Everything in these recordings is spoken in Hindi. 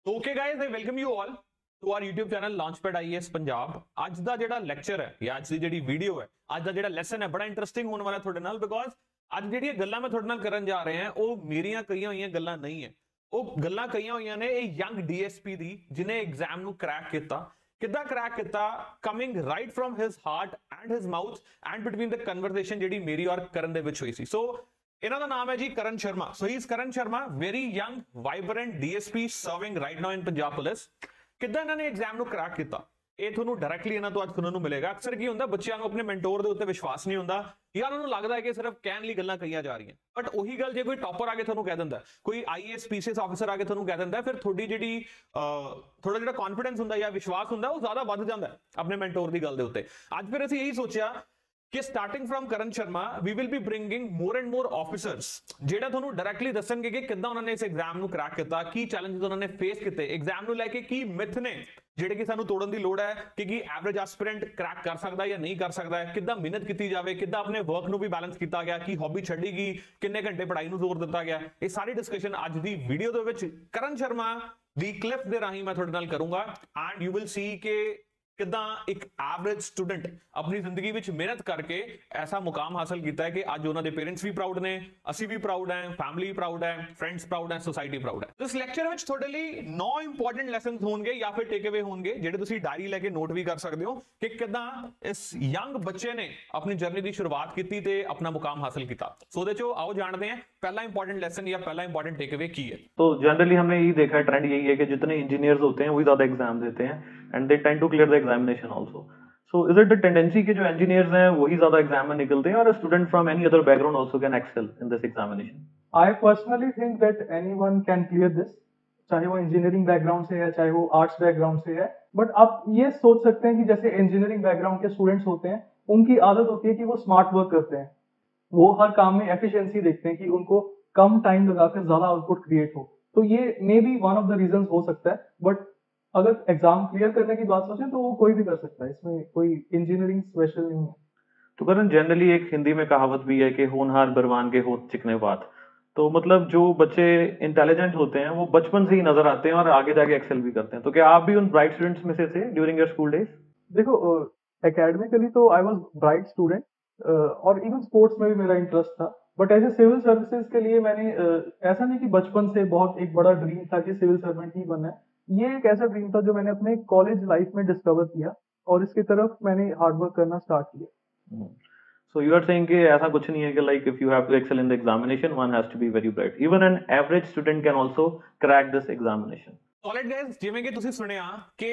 तो okay guys, I welcome you all to our YouTube channel Launchpad IAS Punjab. ਅੱਜ ਦਾ ਜਿਹੜਾ ਲੈਕਚਰ ਹੈ ਜਾਂ ਅੱਜ ਦੀ ਜਿਹੜੀ ਵੀਡੀਓ ਹੈ, ਅੱਜ ਦਾ ਜਿਹੜਾ ਲੈਸਨ ਹੈ ਬੜਾ ਇੰਟਰਸਟਿੰਗ ਹੋਣ ਵਾਲਾ ਤੁਹਾਡੇ ਨਾਲ, ਬਿਕੋਜ਼ ਅੱਜ ਜਿਹੜੀਆਂ ਗੱਲਾਂ ਮੈਂ ਤੁਹਾਡੇ ਨਾਲ ਕਰਨ ਜਾ ਰਹੇ ਹਾਂ ਉਹ ਮੇਰੀਆਂ ਕਹੀਆਂ ਹੋਈਆਂ ਗੱਲਾਂ ਨਹੀਂ ਹੈ। ਉਹ ਗੱਲਾਂ ਕਹੀਆਂ ਹੋਈਆਂ ਨੇ ਇਹ ਯੰਗ ਡੀਐਸਪੀ ਦੀ, ਜਿਨੇ ਐਗਜ਼ਾਮ ਨੂੰ ਕ੍ਰੈਕ ਕੀਤਾ। ਕਿੱਦਾਂ ਕ੍ਰੈਕ ਕੀਤਾ? Coming right firm his heart and his mouth and between the conversation ਜਿਹੜੀ ਮੇਰੀ ਔਰ ਕਰਨ ਦੇ ਵਿੱਚ ਹੋਈ ਸੀ। ਸੋ ਇਹਨਾਂ ਦਾ ਨਾਮ ਹੈ ਜੀ ਕਰਨ ਸ਼ਰਮਾ। ਸੋ he is Karan Sharma, very young vibrant DSP serving right now in Punjab police. ਕਿੱਦਾਂ ਇਹਨਾਂ ਨੇ ਐਗਜ਼ਾਮ ਨੂੰ ਕ੍ਰੈਕ ਕੀਤਾ ਇਹ ਤੁਹਾਨੂੰ ਡਾਇਰੈਕਟਲੀ ਇਹਨਾਂ ਤੋਂ ਅੱਜ ਸੁਣਨ ਨੂੰ ਮਿਲੇਗਾ। ਅਕਸਰ ਕੀ ਹੁੰਦਾ, ਬੱਚਿਆਂ ਨੂੰ ਆਪਣੇ ਮੈਂਟੋਰ ਦੇ ਉੱਤੇ ਵਿਸ਼ਵਾਸ ਨਹੀਂ ਹੁੰਦਾ ਜਾਂ ਉਹਨਾਂ ਨੂੰ ਲੱਗਦਾ ਹੈ ਕਿ ਸਿਰਫ ਕਹਿਣ ਲਈ ਗੱਲਾਂ ਕਹੀਆਂ ਜਾ ਰਹੀਆਂ। ਬਟ ਉਹੀ ਗੱਲ ਜੇ ਕੋਈ ਟੌਪਰ ਆ ਕੇ ਤੁਹਾਨੂੰ ਕਹਿ ਦਿੰਦਾ, ਕੋਈ ਆਈਏਐਸ ਪੀਸੀਐਸ ਆਫੀਸਰ ਆ ਕੇ ਤੁਹਾਨੂੰ ਕਹਿ ਦਿੰਦਾ, ਫਿਰ ਤੁਹਾਡੀ ਜਿਹੜੀ ਥੋੜਾ ਜਿਹੜਾ ਕੌਨਫੀਡੈਂਸ ਹੁੰਦਾ ਜਾਂ ਵਿਸ਼ਵਾਸ ਹੁੰਦਾ ਉਹ ਜ਼ਿਆਦਾ ਵੱਧ ਜਾਂਦਾ ਆਪਣੇ ਮੈਂਟੋਰ ਦੀ ਗੱਲ ਦੇ ਉੱਤੇ। ਅੱਜ ਫਿਰ ਅਸੀਂ ਇਹੀ ਸੋਚਿਆ ਕਿ starting from Karan Sharma we will be bringing more and more officers ਜਿਹੜਾ ਤੁਹਾਨੂੰ ਡਾਇਰੈਕਟਲੀ ਦੱਸਣਗੇ ਕਿ ਕਿੱਦਾਂ ਉਹਨਾਂ ਨੇ ਇਸ ਐਗਜ਼ਾਮ ਨੂੰ ਕ੍ਰੈਕ ਕੀਤਾ, ਕੀ ਚੈਲੰਜਸ ਉਹਨਾਂ ਨੇ ਫੇਸ ਕੀਤੇ ਐਗਜ਼ਾਮ ਨੂੰ ਲੈ ਕੇ, ਕੀ ਮਿਥ ਨੇ ਜਿਹੜੇ ਕਿ ਸਾਨੂੰ ਤੋੜਨ ਦੀ ਲੋੜ ਹੈ ਕਿ ਕੀ ਐਵਰੇਜ ਐਸਪੀਰੈਂਟ ਕ੍ਰੈਕ ਕਰ ਸਕਦਾ ਜਾਂ ਨਹੀਂ ਕਰ ਸਕਦਾ, ਕਿੱਦਾਂ ਮਿਹਨਤ ਕੀਤੀ ਜਾਵੇ, ਕਿੱਦਾਂ ਆਪਣੇ ਵਰਕ ਨੂੰ ਵੀ ਬੈਲੈਂਸ ਕੀਤਾ ਗਿਆ, ਕੀ ਹੌਬੀ ਛੱਡੀ ਗਈ, ਕਿੰਨੇ ਘੰਟੇ ਪੜ੍ਹਾਈ ਨੂੰ ਜ਼ੋਰ ਦਿੱਤਾ ਗਿਆ। ਇਹ ਸਾਰੀ ਡਿਸਕਸ਼ਨ ਅੱਜ ਦੀ ਵੀਡੀਓ ਦੇ ਵਿੱਚ ਕਰਨ ਸ਼ਰਮਾ ਦੀ ਕਲਿੱਪ ਦੇ ਰਾਹੀਂ ਮੈਂ ਤੁਹਾਡੇ ਨਾਲ ਕਰੂੰਗਾ ਐਂਡ ਯੂ ਵਿਲ ਸੀ ਕਿ ਕਿੱਦਾਂ ਇੱਕ ਐਵਰੇਜ ਸਟੂਡੈਂਟ ਆਪਣੀ ਜ਼ਿੰਦਗੀ ਵਿੱਚ ਮਿਹਨਤ ਕਰਕੇ ਐਸਾ ਮੁਕਾਮ ਹਾਸਲ ਕੀਤਾ ਹੈ ਕਿ ਅੱਜ ਉਹਨਾਂ ਦੇ ਪੇਰੈਂਟਸ ਵੀ ਪ੍ਰਾਊਡ ਨੇ, ਅਸੀਂ ਵੀ ਪ੍ਰਾਊਡ ਹੈ, ਫੈਮਿਲੀ ਪ੍ਰਾਊਡ ਹੈ, ਫਰੈਂਡਸ ਪ੍ਰਾਊਡ ਹੈ, ਸੋਸਾਇਟੀ ਪ੍ਰਾਊਡ ਹੈ। ਇਸ ਲੈਕਚਰ ਵਿੱਚ ਤੁਹਾਡੇ ਲਈ 9 ਇੰਪੋਰਟੈਂਟ ਲੈਸਨਸ ਹੋਣਗੇ ਜਾਂ ਫਿਰ ਟੇਕ ਅਵੇ ਹੋਣਗੇ ਜਿਹੜੇ ਤੁਸੀਂ ਡਾਇਰੀ ਲੈ ਕੇ ਨੋਟ ਵੀ ਕਰ ਸਕਦੇ ਹੋ ਕਿ ਕਿੱਦਾਂ ਇਸ ਯੰਗ ਬੱਚੇ ਨੇ ਆਪਣੀ ਜਰਨੀ ਦੀ ਸ਼ੁਰੂਆਤ ਕੀਤੀ ਤੇ ਆਪਣਾ ਮੁਕਾਮ ਹਾਸਲ ਕੀਤਾ। ਸੋ ਉਹਦੇ ਚੋਂ ਆਓ ਜਾਣਦੇ हैं पहला इंपॉर्टेंट लेसन या पहला इंपॉर्टेंट टेक अवे की है। तो जनरली हमने यही देखा है, ट्रेंड यही है कि जितने इंजीनियर्स होते हैं वही ज्यादा एग्जाम देते हैं and they tend to clear the examination also. So is it the tendency कि जो इंजीनियर्स हैं वही ज्यादा एग्जाम में निकलते हैं और student from any other background also can excel in this examination? I personally think that anyone can clear this, चाहे वो इंजीनियरिंग बैकग्राउंड से है चाहे वो आर्ट्स बैकग्राउंड से है। बट आप ये सोच सकते हैं कि जैसे इंजीनियरिंग बैकग्राउंड के स्टूडेंट्स होते हैं उनकी आदत होती है कि वो स्मार्ट वर्क करते हैं, वो हर काम में एफिशिएंसी देखते हैं कि उनको कम टाइम लगाकर ज्यादा आउटपुट क्रिएट हो। तो ये may be one of the reasons हो सकता है। बट अगर एग्जाम क्लियर करने की बात सोचें तो वो कोई भी कर सकता है, इसमें कोई इंजीनियरिंग स्पेशल नहीं है। तो करण जनरली एक हिंदी में कहावत भी है कि होनहार बरवान के होत चिकने बात। तो मतलब जो बच्चे इंटेलिजेंट होते हैं वो बचपन से ही नजर आते हैं और आगे जाके एक्सेल भी करते हैं। तो क्या आप भी उन ब्राइट स्टूडेंट्स में से थे ड्यूरिंग योर स्कूल डेज? देखो, एकेडमिकली तो आई वाज ब्राइट स्टूडेंट और इवन स्पोर्ट्स में भी मेरा इंटरेस्ट था। बट ऐसे सिविल सर्विसेज के लिए मैंने ऐसा नहीं कि बचपन से बहुत एक बड़ा ड्रीम था कि सिविल सर्वेंट ही बनना है। ये एक ऐसा ड्रीम था जो मैंने अपने कॉलेज लाइफ में डिस्कवर किया और इसकी तरफ मैंने हार्ड वर्क करना स्टार्ट किया। So you are saying कि ऐसा कुछ नहीं है कि like if you have to excel in the examination one has to be very bright. Even an average student can also crack this examination. Solid guys, ਜਿਵੇਂ ਕਿ ਤੁਸੀਂ ਸੁਣਿਆ ਕਿ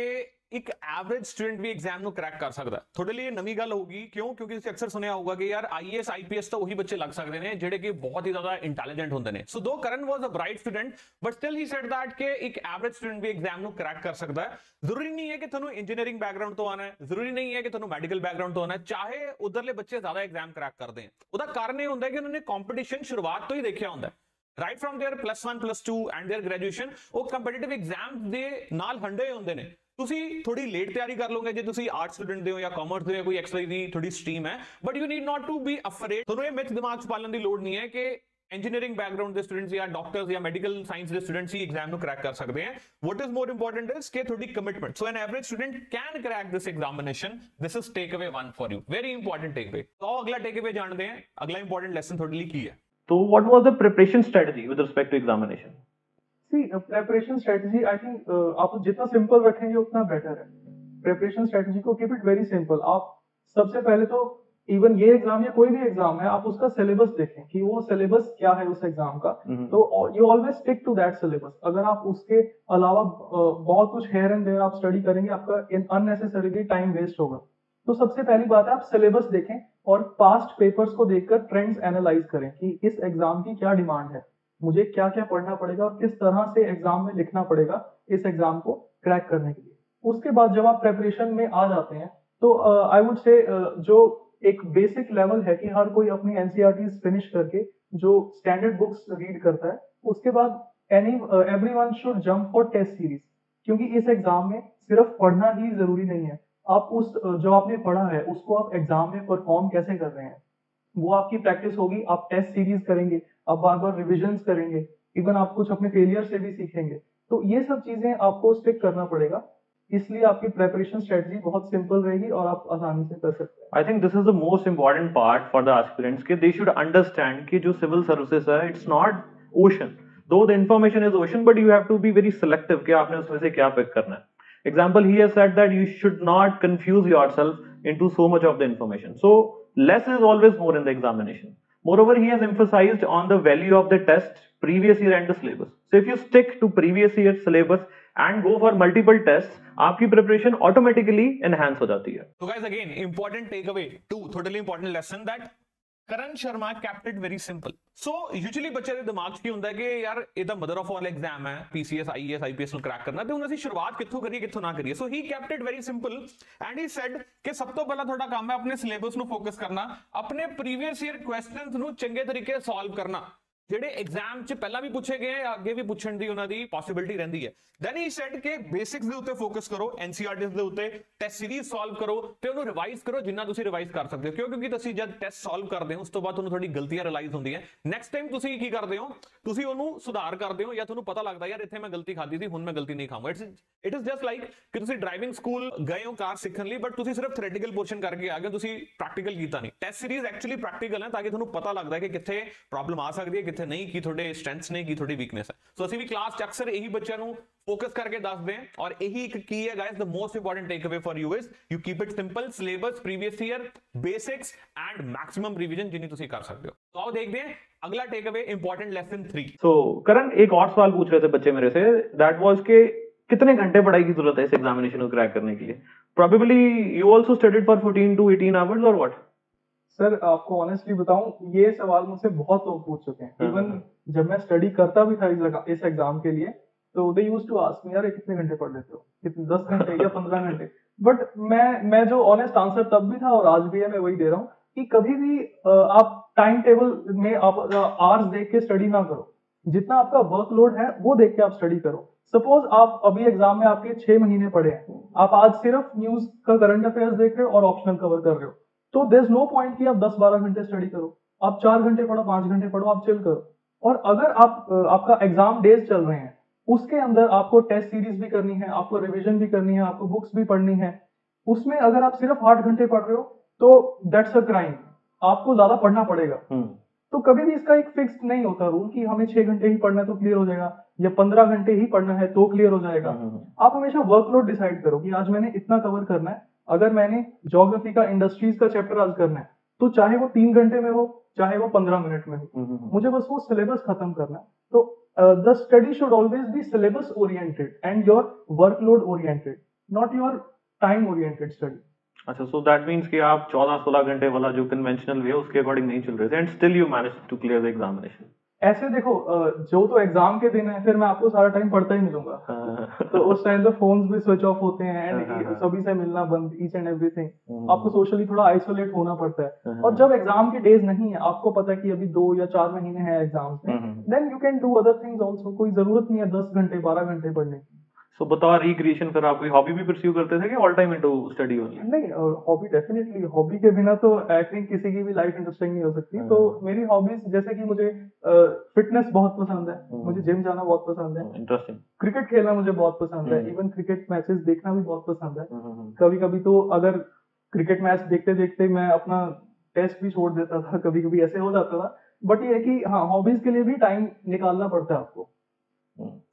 ਇੱਕ ਐਵਰੇਜ ਸਟੂਡੈਂਟ ਵੀ ਐਗਜ਼ਾਮ ਨੂੰ ਕ੍ਰੈਕ ਕਰ ਸਕਦਾ। ਤੁਹਾਡੇ ਲਈ ਇਹ ਨਵੀਂ ਗੱਲ ਹੋਊਗੀ। ਕਿਉਂ? ਕਿਉਂਕਿ ਤੁਸੀਂ ਅਕਸਰ ਸੁਣਿਆ ਹੋਊਗਾ ਕਿ ਯਾਰ ਆਈਏਐਸ ਆਈਪੀਐਸ ਤਾਂ ਉਹੀ ਬੱਚੇ ਲੱਗ ਸਕਦੇ ਨੇ ਜਿਹੜੇ ਕਿ ਬਹੁਤ ਹੀ ਜ਼ਿਆਦਾ ਇੰਟੈਲੀਜੈਂਟ ਹੁੰਦੇ ਨੇ। So though Karan was a bright student but still he said that ਕਿ ਇੱਕ ਐਵਰੇਜ ਸਟੂਡੈਂਟ ਵੀ ਐਗਜ਼ਾਮ ਨੂੰ ਕ੍ਰੈਕ ਕਰ ਸਕਦਾ ਹੈ। ਜ਼ਰੂਰੀ ਨਹੀਂ ਹੈ ਕਿ ਤੁਹਾਨੂੰ ਇੰਜੀਨੀਅਰਿੰਗ ਬੈਕਗ੍ਰਾਉਂਡ ਤੋਂ ਆਉਣਾ ਹੈ, ਜ਼ਰੂਰੀ ਨਹੀਂ ਹੈ ਕਿ ਤੁਹਾਨੂੰ ਮੈਡੀਕਲ ਬੈਕਗ੍ਰਾਉਂਡ ਤੋਂ ਆਉਣਾ ਹੈ। ਚਾਹੇ ਉਧਰਲੇ ਬੱਚੇ ਜ਼ਿਆਦਾ ਐਗਜ਼ਾਮ ਕ੍ਰੈਕ ਕਰਦੇ ਆ, ਉਹਦਾ ਕਾਰਨ ਇਹ ਹੁੰਦਾ ਕਿ ਉਹਨਾਂ ਨੇ ਕੰਪੀਟੀਸ਼ਨ ਸ਼ੁਰੂਆਤ ਤੋਂ ਹੀ ਦੇਖਿਆ ਹੁੰਦਾ right from there +1 +2 and there graduation. ਉਹ ਕੰਪੀਟੀਟਿਵ ਐਗਜ਼ਾਮ ਦੇ ਨਾਲ ਹੰਡੇ ਹੁੰਦੇ ਨੇ। ਤੁਸੀਂ ਥੋੜੀ ਲੇਟ ਤਿਆਰੀ ਕਰ ਲਓਗੇ ਜੇ ਤੁਸੀਂ ਆਰਟਸ ਸਟੂਡੈਂਟ ਦੇ ਹੋ ਜਾਂ ਕਾਮਰਸ ਦੇ ਹੋ, ਕੋਈ ਐਕਸਟਰਾ ਦੀ ਥੋੜੀ ਸਟਰੀਮ ਹੈ, but you need not to be afraid. ਤੁਹਾਨੂੰ ਇਹ ਮਿਥ ਦਿਮਾਗ 'ਚ ਪਾਲਣ ਦੀ ਲੋੜ ਨਹੀਂ ਹੈ ਕਿ ਇੰਜੀਨੀਅਰਿੰਗ ਬੈਕਗ੍ਰਾਉਂਡ ਦੇ ਸਟੂਡੈਂਟਸ ਜਾਂ ਡਾਕਟਰਸ ਜਾਂ ਮੈਡੀਕਲ ਸਾਇੰਸ ਦੇ ਸਟੂਡੈਂਟਸ ਹੀ ਐਗਜ਼ਾਮ ਨੂੰ ਕ੍ਰੈਕ ਕਰ ਸਕਦੇ ਹਨ। What is more important is ਕਿ ਤੁਹਾਡੀ commitment. So an average student can crack this examination. This is take away 1 for you, very important take away. तो अगला टेक अवे जानते हैं, अगला इंपॉर्टेंट लेसन ਤੁਹਾਡੇ ਲਈ ਕੀ ਹੈ। So what was the preparation strategy with respect to examination? See, preparation strategy, I think आप जितना सिंपल रखेंगे उतना बेटर है। प्रिपरेशन स्ट्रेटजी को कीप इट वेरी सिंपल। आप सबसे पहले तो इवन ये एग्जाम या कोई भी एग्जाम है, आप उसका सिलेबस देखें कि वो सिलेबस क्या है उस एग्जाम का। तो you always stick to that syllabus. अगर आप उसके अलावा बहुत कुछ हेयर एंड देयर आप स्टडी करेंगे, आपका अननेसेसरीली टाइम वेस्ट होगा। तो सबसे पहली बात है आप सिलेबस देखें और पास्ट पेपर्स को देखकर ट्रेंड्स एनालाइज करें कि इस एग्जाम की क्या डिमांड है, मुझे क्या क्या पढ़ना पड़ेगा और किस तरह से एग्जाम में लिखना पड़ेगा इस एग्जाम को क्रैक करने के लिए। उसके बाद जब आप प्रेपरेशन में आ जाते हैं तो आई वुड से जो एक बेसिक लेवल है कि हर कोई अपनी एनसीईआरटीज फिनिश करके जो स्टैंडर्ड बुक्स रीड करता है, उसके बाद everyone should jump for test series. क्योंकि इस एग्जाम में सिर्फ पढ़ना ही जरूरी नहीं है, आप उस जो आपने पढ़ा है उसको आप एग्जाम में परफॉर्म कैसे कर रहे हैं वो आपकी प्रैक्टिस होगी। आप टेस्ट सीरीज करेंगे, आप बार बार रिविजन करेंगे, इवन आप कुछ अपने फेलियर से भी सीखेंगे। तो ये सब चीजें आपको स्टिक करना पड़ेगा, इसलिए आपकी प्रेपरेशन स्ट्रेटजी बहुत सिंपल रहेगी और आप आसानी से कर सकते हैं। I think this is the most important part for the aspirants कि they should understand कि जो civil services है it's not ocean, though the information is ocean but you have to be very selective कि आपने उसमें से क्या pick करना है. Example, he has said that you should not confuse yourself into so much of the information. So less is always more in the examination. Moreover, he has emphasized on the value of the test, previous year and the syllabus. So if you stick to previous year syllabus and go for multiple tests, आपकी preparation automatically enhance हो जाती है. So guys, again, important takeaway, two totally important lesson that Karan Sharma kept it very simple. So usually ਬੱਚੇ ਦੇ ਦਿਮਾਗ 'ਚ ਕੀ ਹੁੰਦਾ ਹੈ ਕਿ ਯਾਰ ਇਹ ਤਾਂ ਮਦਰ ਆਫ ਆਲ ਐਗਜ਼ਾਮ ਹੈ, PCS IAS IPS ਨੂੰ ਕ੍ਰੈਕ ਕਰਨਾ, ਤੇ ਹੁਣ ਅਸੀਂ ਸ਼ੁਰੂਆਤ ਕਿੱਥੋਂ ਕਰੀਏ ਕਿੱਥੋਂ ਨਾ ਕਰੀਏ. So he kept it very simple and he said ਕਿ ਸਭ ਤੋਂ ਪਹਿਲਾਂ ਤੁਹਾਡਾ ਕੰਮ ਹੈ ਆਪਣੇ ਸਿਲੇਬਸ ਨੂੰ ਫੋਕਸ ਕਰਨਾ, ਆਪਣੇ ਪ੍ਰੀਵੀਅਸ ਈਅਰ ਕੁਐਸਚਨਸ ਨੂੰ ਚੰਗੇ ਤਰੀਕੇ ਸੋਲਵ ਕਰਨਾ, ਜਿਹੜੇ ਐਗਜ਼ਾਮ 'ਚ ਪਹਿਲਾਂ ਵੀ ਪੁੱਛੇ ਗਏ ਅੱਗੇ ਵੀ ਪੁੱਛਣ ਦੀ ਉਹਨਾਂ ਦੀ ਪੋਸਿਬਿਲਿਟੀ ਰਹਿੰਦੀ ਹੈ. ਦੈਨ ਹੀ ਸੈਡ ਕਿ ਬੇਸਿਕਸ ਦੇ ਉੱਤੇ ਫੋਕਸ ਕਰੋ, NCERTs ਦੇ ਉੱਤੇ ਟੈਸਟ ਸੀਰੀਜ਼ ਸੋਲਵ ਕਰੋ ਤੇ ਉਹਨੂੰ ਰਿਵਾਈਜ਼ ਕਰੋ ਜਿੰਨਾ ਤੁਸੀਂ ਰਿਵਾਈਜ਼ ਕਰ ਸਕਦੇ ਹੋ. ਕਿਉਂਕਿ ਤੁਸੀਂ ਜਦ ਟੈਸਟ ਸੋਲਵ ਕਰਦੇ ਹੋ ਉਸ ਤੋਂ ਬਾਅਦ ਤੁਹਾਨੂੰ ਤੁਹਾਡੀ ਗਲਤੀਆਂ ਰਿਅਲਾਈਜ਼ ਹੁੰਦੀਆਂ. ਨੈਕਸਟ ਟਾਈਮ ਤੁਸੀਂ ਕੀ ਕਰਦੇ ਹੋ, ਤੁਸੀਂ ਉਹਨੂੰ ਸੁਧਾਰ ਕਰਦੇ ਹੋ ਜਾਂ ਤੁਹਾਨੂੰ ਪਤਾ ਲੱਗਦਾ ਯਾਰ ਇੱਥੇ ਮੈਂ ਗਲਤੀ ਖਾਦੀ ਸੀ, ਹੁਣ ਮੈਂ ਗਲਤੀ ਨਹੀਂ ਖਾਵਾਂਗਾ. ਇਟ ਇਜ਼ ਜਸਟ ਲਾਈਕ ਕਿ ਤੁਸੀਂ ਡਰਾਈਵਿੰਗ ਸਕੂਲ ਗਏ ਹੋ ਕਾਰ ਸਿੱਖਣ ਲਈ ਬਟ ਤੁਸੀਂ ਸਿਰਫ ਥਿਓਰੈਟੀਕਲ ਪੋਰਸ਼ਨ ਕਰਕੇ ਆ ਗਏ, ਤੁਸੀਂ ਪ੍ਰੈਕਟੀਕਲ ਕੀਤਾ ਨਹੀਂ. ਟੈਸਟ ਸੀਰੀਜ਼ ਐਕਚੁਅਲੀ ਪ੍ਰੈਕਟੀਕਲ ਹੈ ਤਾਂ ਕਿ ਤੁਹਾਨੂੰ ਪਤਾ ਲੱਗਦਾ ਕਿ ਕਿੱਥੇ ਪ੍ਰੋਬਲਮ ਆ ਸਕਦੀ ਹੈ, ਕਿੱਥੇ ਨਹੀਂ, ਕੀ ਤੁਹਾਡੇ ਸਟਰੈਂਥਸ ਨੇ, ਕੀ ਤੁਹਾਡੀ ਵੀਕਨੈਸ ਹੈ. ਸੋ ਅਸੀਂ ਵੀ ਕਲਾਸ 'ਚ ਅਕਸਰ ਇਹੀ ਬੱਚਿਆਂ ਨੂੰ ਫੋਕਸ ਕਰਕੇ ਦੱਸਦੇ ਹਾਂ ਔਰ ਇਹੀ ਇੱਕ ਕੀ ਹੈ guys, the most important take away for you is you keep it simple, syllabus, previous year, basics and maximum revision जिन्नी ਤੁਸੀਂ ਕਰ ਸਕਦੇ ਹੋ. तो आओ देखते हैं अगला take away important lesson 3. So Karan, एक और सवाल पूछ रहे थे बच्चे मेरे से, दैट वाज के कितने घंटे पढ़ाई की जरूरत है इस एग्जामिनेशन को क्रैक करने के लिए. Probably you also studied for 14 to 18 hours or what? Sir आपको ऑनेस्टली बताऊं, ये सवाल मुझसे बहुत लोग पूछ चुके हैं. इवन जब मैं स्टडी करता भी था इस एग्जाम के लिए, तो they used to ask me, यार कितने घंटे पढ़ लेते हो, कितने 10 घंटे या 15 घंटे. बट मैं जो ऑनेस्ट आंसर तब भी था और आज भी है, मैं वही दे रहा हूँ कि कभी भी आप टाइम टेबल में आप आवर्स देख के स्टडी ना करो. जितना आपका वर्कलोड है वो देख के आप स्टडी करो. सपोज आप अभी एग्जाम में आपके 6 महीने पढ़े हैं, आप आज सिर्फ न्यूज का करंट अफेयर्स देख रहे हो और ऑप्शनल कवर कर रहे हो, तो देयर इज नो पॉइंट कि आप 10-12 घंटे स्टडी करो. आप 4 घंटे पढ़ो, 5 घंटे पढ़ो, आप चिल करो. और अगर आपका एग्जाम डेज चल रहे हैं, उसके अंदर आपको टेस्ट सीरीज भी करनी है, आपको रिवीजन भी करनी है, आपको बुक्स भी पढ़नी है, उसमें अगर आप सिर्फ 8 घंटे पढ़ रहे हो तो दैट्स अ क्राइम. आपको ज्यादा पढ़ना पड़ेगा. तो कभी भी इसका एक फिक्स नहीं होता रूल कि हमें 6 घंटे ही पढ़ना है तो क्लियर हो जाएगा, या 15 घंटे ही पढ़ना है तो क्लियर हो जाएगा. आप हमेशा वर्कलोड डिसाइड करो कि आज मैंने इतना कवर करना है. अगर मैंने ज्योग्राफी का इंडस्ट्रीज का चैप्टर आज करना है तो चाहे वो 3 घंटे में हो, चाहे वो 15 मिनट में हो, मुझे बस वो सिलेबस खत्म करना है. तो the study should always be syllabus oriented and your workload oriented, not your time oriented study. अच्छा, सो दैट मींस कि आप 14-16 घंटे वाला जो कन्वेंशनल वे है उसके अकॉर्डिंग नहीं चल रहे थे and still you manage to clear the examination. ऐसे देखो, जो तो एग्जाम के दिन है फिर मैं आपको सारा टाइम पढ़ता ही मिलूंगा. तो उस टाइम तो फोन्स भी स्विच ऑफ होते हैं एंड सभी से मिलना बंद, ईच एंड एवरीथिंग. आपको सोशली थोड़ा आइसोलेट होना पड़ता है. और जब एग्जाम के डेज नहीं है, आपको पता है कि अभी 2 या 4 महीने हैं एग्जाम में, then you can do other things also. कोई जरूरत नहीं है 10 घंटे 12 घंटे पढ़ने की. सो बताओ, रिक्रिएशन फिर आप कोई हॉबी भी परस्यू करते थे कि all time into study only? नहीं, हॉबी डेफिनेटली. हॉबी के बिना तो आई थिंक किसी की भी लाइफ इंटरेस्टिंग नहीं हो सकती. तो मेरी हॉबीज जैसे कि मुझे फिटनेस बहुत पसंद है, मुझे जिम जाना बहुत पसंद है, इंटरेस्टिंग. क्रिकेट खेलना मुझे बहुत पसंद है, इवन क्रिकेट मैचेस देखना भी बहुत पसंद है. कभी कभी तो अगर क्रिकेट मैच देखते देखते मैं अपना टेस्ट भी छोड़ देता था, कभी कभी ऐसे हो जाता था. बट ये है कि हाँ, हॉबीज के लिए भी टाइम निकालना पड़ता है आपको.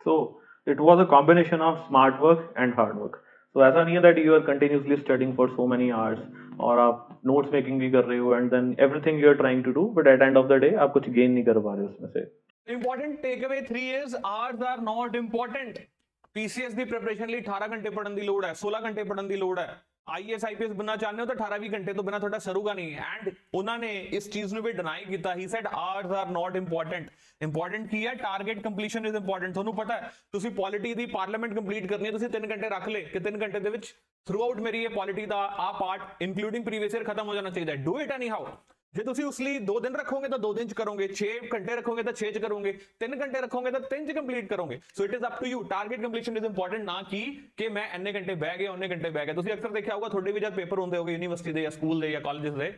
So it was a combination of smart work and hard work. So ऐसा नहीं है that you are continuously studying for so many hours और आप notes making भी कर रहे हो and then everything you are trying to do, but at the end of the day आप कुछ gain नहीं कर पा रहे हो उसमें से. Important takeaway 3 is hours are not important. PCS the preparation ਲਈ 18 ਘੰਟੇ ਪੜਨ ਦੀ ਲੋੜ ਹੈ, 16 ਘੰਟੇ ਪੜਨ ਦੀ ਲੋੜ ਹੈ. IAS IPS बनना चाहते हो तो 18-20 घंटे तो बिना थोड़ा सरूगा नहीं. एंड उन्होंने इस चीज ਨੂੰ ਵੀ ਡਿਨਾਈ ਕੀਤਾ. He said hours are not important. Important ਕੀ ਹੈ? Target completion is important. ਤੁਹਾਨੂੰ ਪਤਾ ਹੈ ਤੁਸੀਂ ਪੋਲਿਟੀ ਦੀ ਪਾਰਲੀਮੈਂਟ ਕੰਪਲੀਟ ਕਰਨੀ ਹੈ, ਤੁਸੀਂ 3 ਘੰਟੇ ਰੱਖ ਲੇ ਕਿ 3 ਘੰਟੇ ਦੇ ਵਿੱਚ ਥਰੂ ਆਊਟ ਮੇਰੀ ਇਹ ਪੋਲਿਟੀ ਦਾ ਆ ਪਾਰਟ ਇਨਕਲੂਡਿੰਗ ਪ੍ਰੀਵੀਅਸ ਈਅਰ ਖਤਮ ਹੋ ਜਾਣਾ ਚਾਹੀਦਾ ਹੈ. Do it any how. ਜੇ ਤੁਸੀਂ ਉਸ ਲਈ 2 ਦਿਨ ਰੱਖੋਗੇ ਤਾਂ 2 ਦਿਨ ਚ ਕਰੋਗੇ, 6 ਘੰਟੇ ਰੱਖੋਗੇ ਤਾਂ 6 ਚ ਕਰੋਗੇ, 3 ਘੰਟੇ ਰੱਖੋਗੇ ਤਾਂ 3 ਚ ਕੰਪਲੀਟ ਕਰੋਗੇ. So it is up to you. Target completion is important, ਨਾ ਕਿ ਮੈਂ ਇੰਨੇ ਘੰਟੇ ਬਹਿ ਗਿਆ ਉਹਨੇ ਘੰਟੇ ਬਹਿ ਗਿਆ. ਤੁਸੀਂ ਅਕਸਰ ਦੇਖਿਆ ਹੋਊਗਾ ਤੁਹਾਡੇ ਵੀ ਜਦ ਪੇਪਰ ਹੁੰਦੇ ਹੋਗੇ ਯੂਨੀਵਰਸਿਟੀ ਦੇ ਜਾਂ ਸਕੂਲ ਦੇ ਜਾਂ ਕਾਲਜਸ ਦੇ,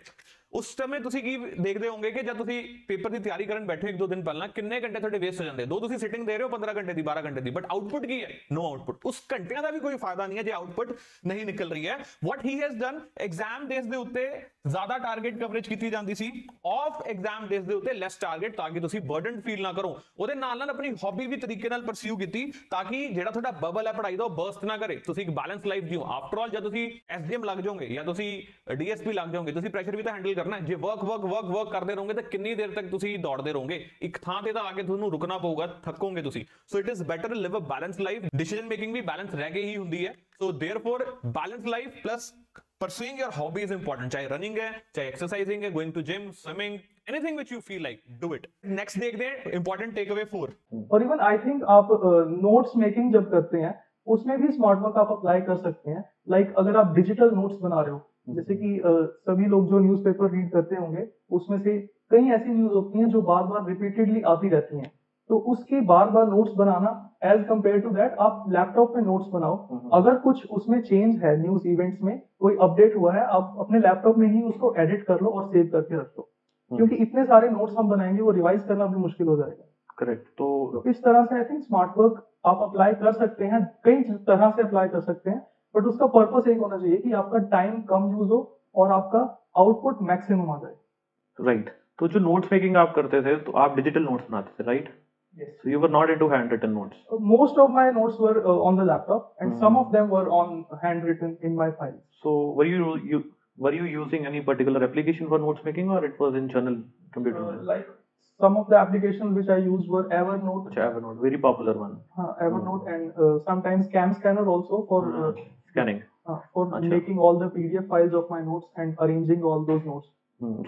उस समय ਤੁਸੀਂ ਕੀ ਦੇਖਦੇ ਹੋਵੋਗੇ ਕਿ ਜਦ ਤੁਸੀਂ ਪੇਪਰ ਦੀ ਤਿਆਰੀ ਕਰਨ ਬੈਠੇ ਇੱਕ ਦੋ ਦਿਨ ਪਹਿਲਾਂ ਕਿੰਨੇ ਘੰਟੇ ਤੁਹਾਡੇ ਵੇਸਟ ਹੋ ਜਾਂਦੇ ਦੋ ਤੁਸੀਂ ਸਿਟਿੰਗ ਦੇ ਰਹੇ ਹੋ 15 ਘੰਟੇ ਦੀ 12 ਘੰਟੇ ਦੀ ਬਟ ਆਊਟਪੁੱਟ ਕੀ ਹੈ ਨੋ ਆਊਟਪੁੱਟ ਉਸ ਘੰਟਿਆਂ ਦਾ ਵੀ ਕੋਈ ਫਾਇਦਾ ਨਹੀਂ ਹੈ ਜੇ ਆਊਟਪੁੱਟ ਨਹੀਂ ਨਿਕਲ ਰਹੀ ਹੈ what he has done exam days ਦੇ ਉੱਤੇ ਜ਼ਿਆਦਾ ਟਾਰਗੇਟ ਕਵਰੇਜ ਕੀਤੀ ਜਾਂਦੀ ਸੀ ਆਫ ਐਗਜ਼ਾਮ ਡੇਜ਼ ਦੇ ਉੱਤੇ ਲੈਸ ਟਾਰਗੇਟ ਤਾਂ ਕਿ ਤੁਸੀਂ ਬਰਡਨ ਫੀਲ ਨਾ ਕਰੋ ਉਹਦੇ ਨਾਲ ਨਾਲ ਆਪਣੀ ਹੌਬੀ ਵੀ ਤਰੀਕੇ ਨਾਲ ਪਰਸਿਊ ਕੀਤੀ ਤਾਂ ਕਿ ਜਿਹੜਾ ਤੁਹਾਡਾ ਬਬਲ ਹੈ ਪੜਾਈ ਦਾ ਉਹ ਬਰਸਟ ਨਾ ਕਰੇ ਤੁਸੀਂ ਇੱਕ ਬੈਲੈਂਸ ਲਾਈਫ ਜਿਓ ਆਫਟਰ ਆਲ ਜਦ ਤੁਸੀਂ ਐਸਡੀਐਮ ਲੱਗ ਜਾਓਗੇ ਜਾਂ ਤੁਸੀਂ ਡੀਐਸਪੀ ਲੱਗ ਜਾਓਗੇ ਤੁਸੀਂ ਪ੍ਰੈਸ਼ਰ ਵੀ ਤਾਂ ਹੈਂਡਲ ਕਰਨਾ ਹੈ ਜੇ ਵਰਕ ਕਰਦੇ ਰਹੋਗੇ ਤਾਂ ਕਿੰਨੀ ਦੇਰ ਤੱਕ ਤੁਸੀਂ ਦੌੜਦੇ ਰਹੋਗੇ ਇੱਕ ਥਾਂ ਤੇ ਤਾਂ ਆ ਕੇ ਤੁਹਾਨੂੰ ਰੁਕਣਾ ਪਊਗਾ ਥੱਕੋਗੇ ਤੁਸੀਂ so it is better live a balance life decision making ਵੀ ਬੈਲੈਂਸ ਰਹਿ ਕੇ ਹੀ ਹੁੰਦੀ ਹੈ so therefore balance life plus pursuing your hobby is important चाहे रनिंग है चाहे एक्सरसाइजिंग है going to gym swimming anything which you feel like do it next देखते हैं important takeaway 4 और इवन आई थिंक आप नोट्स मेकिंग जब करते हैं उसमें भी स्मार्ट वर्क आप अप्लाई कर सकते हैं लाइक अगर आप डिजिटल नोट्स बना रहे हो जैसे कि सभी लोग जो न्यूज़पेपर रीड करते होंगे उसमें से कई ऐसी न्यूज होती हैं जो बार बार रिपीटेडली आती रहती हैं तो उसके बार बार नोट्स बनाना एज कम्पेयर टू दैट आप लैपटॉप में नोट्स बनाओ अगर कुछ उसमें चेंज है न्यूज इवेंट्स में कोई अपडेट हुआ है आप अपने लैपटॉप में ही उसको एडिट कर लो और सेव करके रख लो क्योंकि इतने सारे नोट्स हम बनाएंगे वो रिवाइज करना भी मुश्किल हो जाएगा करेक्ट तो इस तरह से आई थिंक स्मार्ट वर्क आप अप्लाई कर सकते हैं कई तरह से अप्लाई कर सकते हैं बट उसका पर्पस एक होना चाहिए कि आपका टाइम कम यूज हो और आपका आउटपुट मैक्सिमम आ जाए राइट तो जो नोट्स मेकिंग आप करते थे तो आप डिजिटल नोट्स बनाते थे right Yes. So you were not into handwritten notes. Most of my notes were on the laptop, and some of them were on handwritten in my files. So were you using any particular application for notes making, or it was in general computer? Like some of the applications which I used were Evernote. Evernote, very popular one. Evernote and sometimes Cam Scanner also for scanning. For making all the PDF files of my notes and arranging all those notes.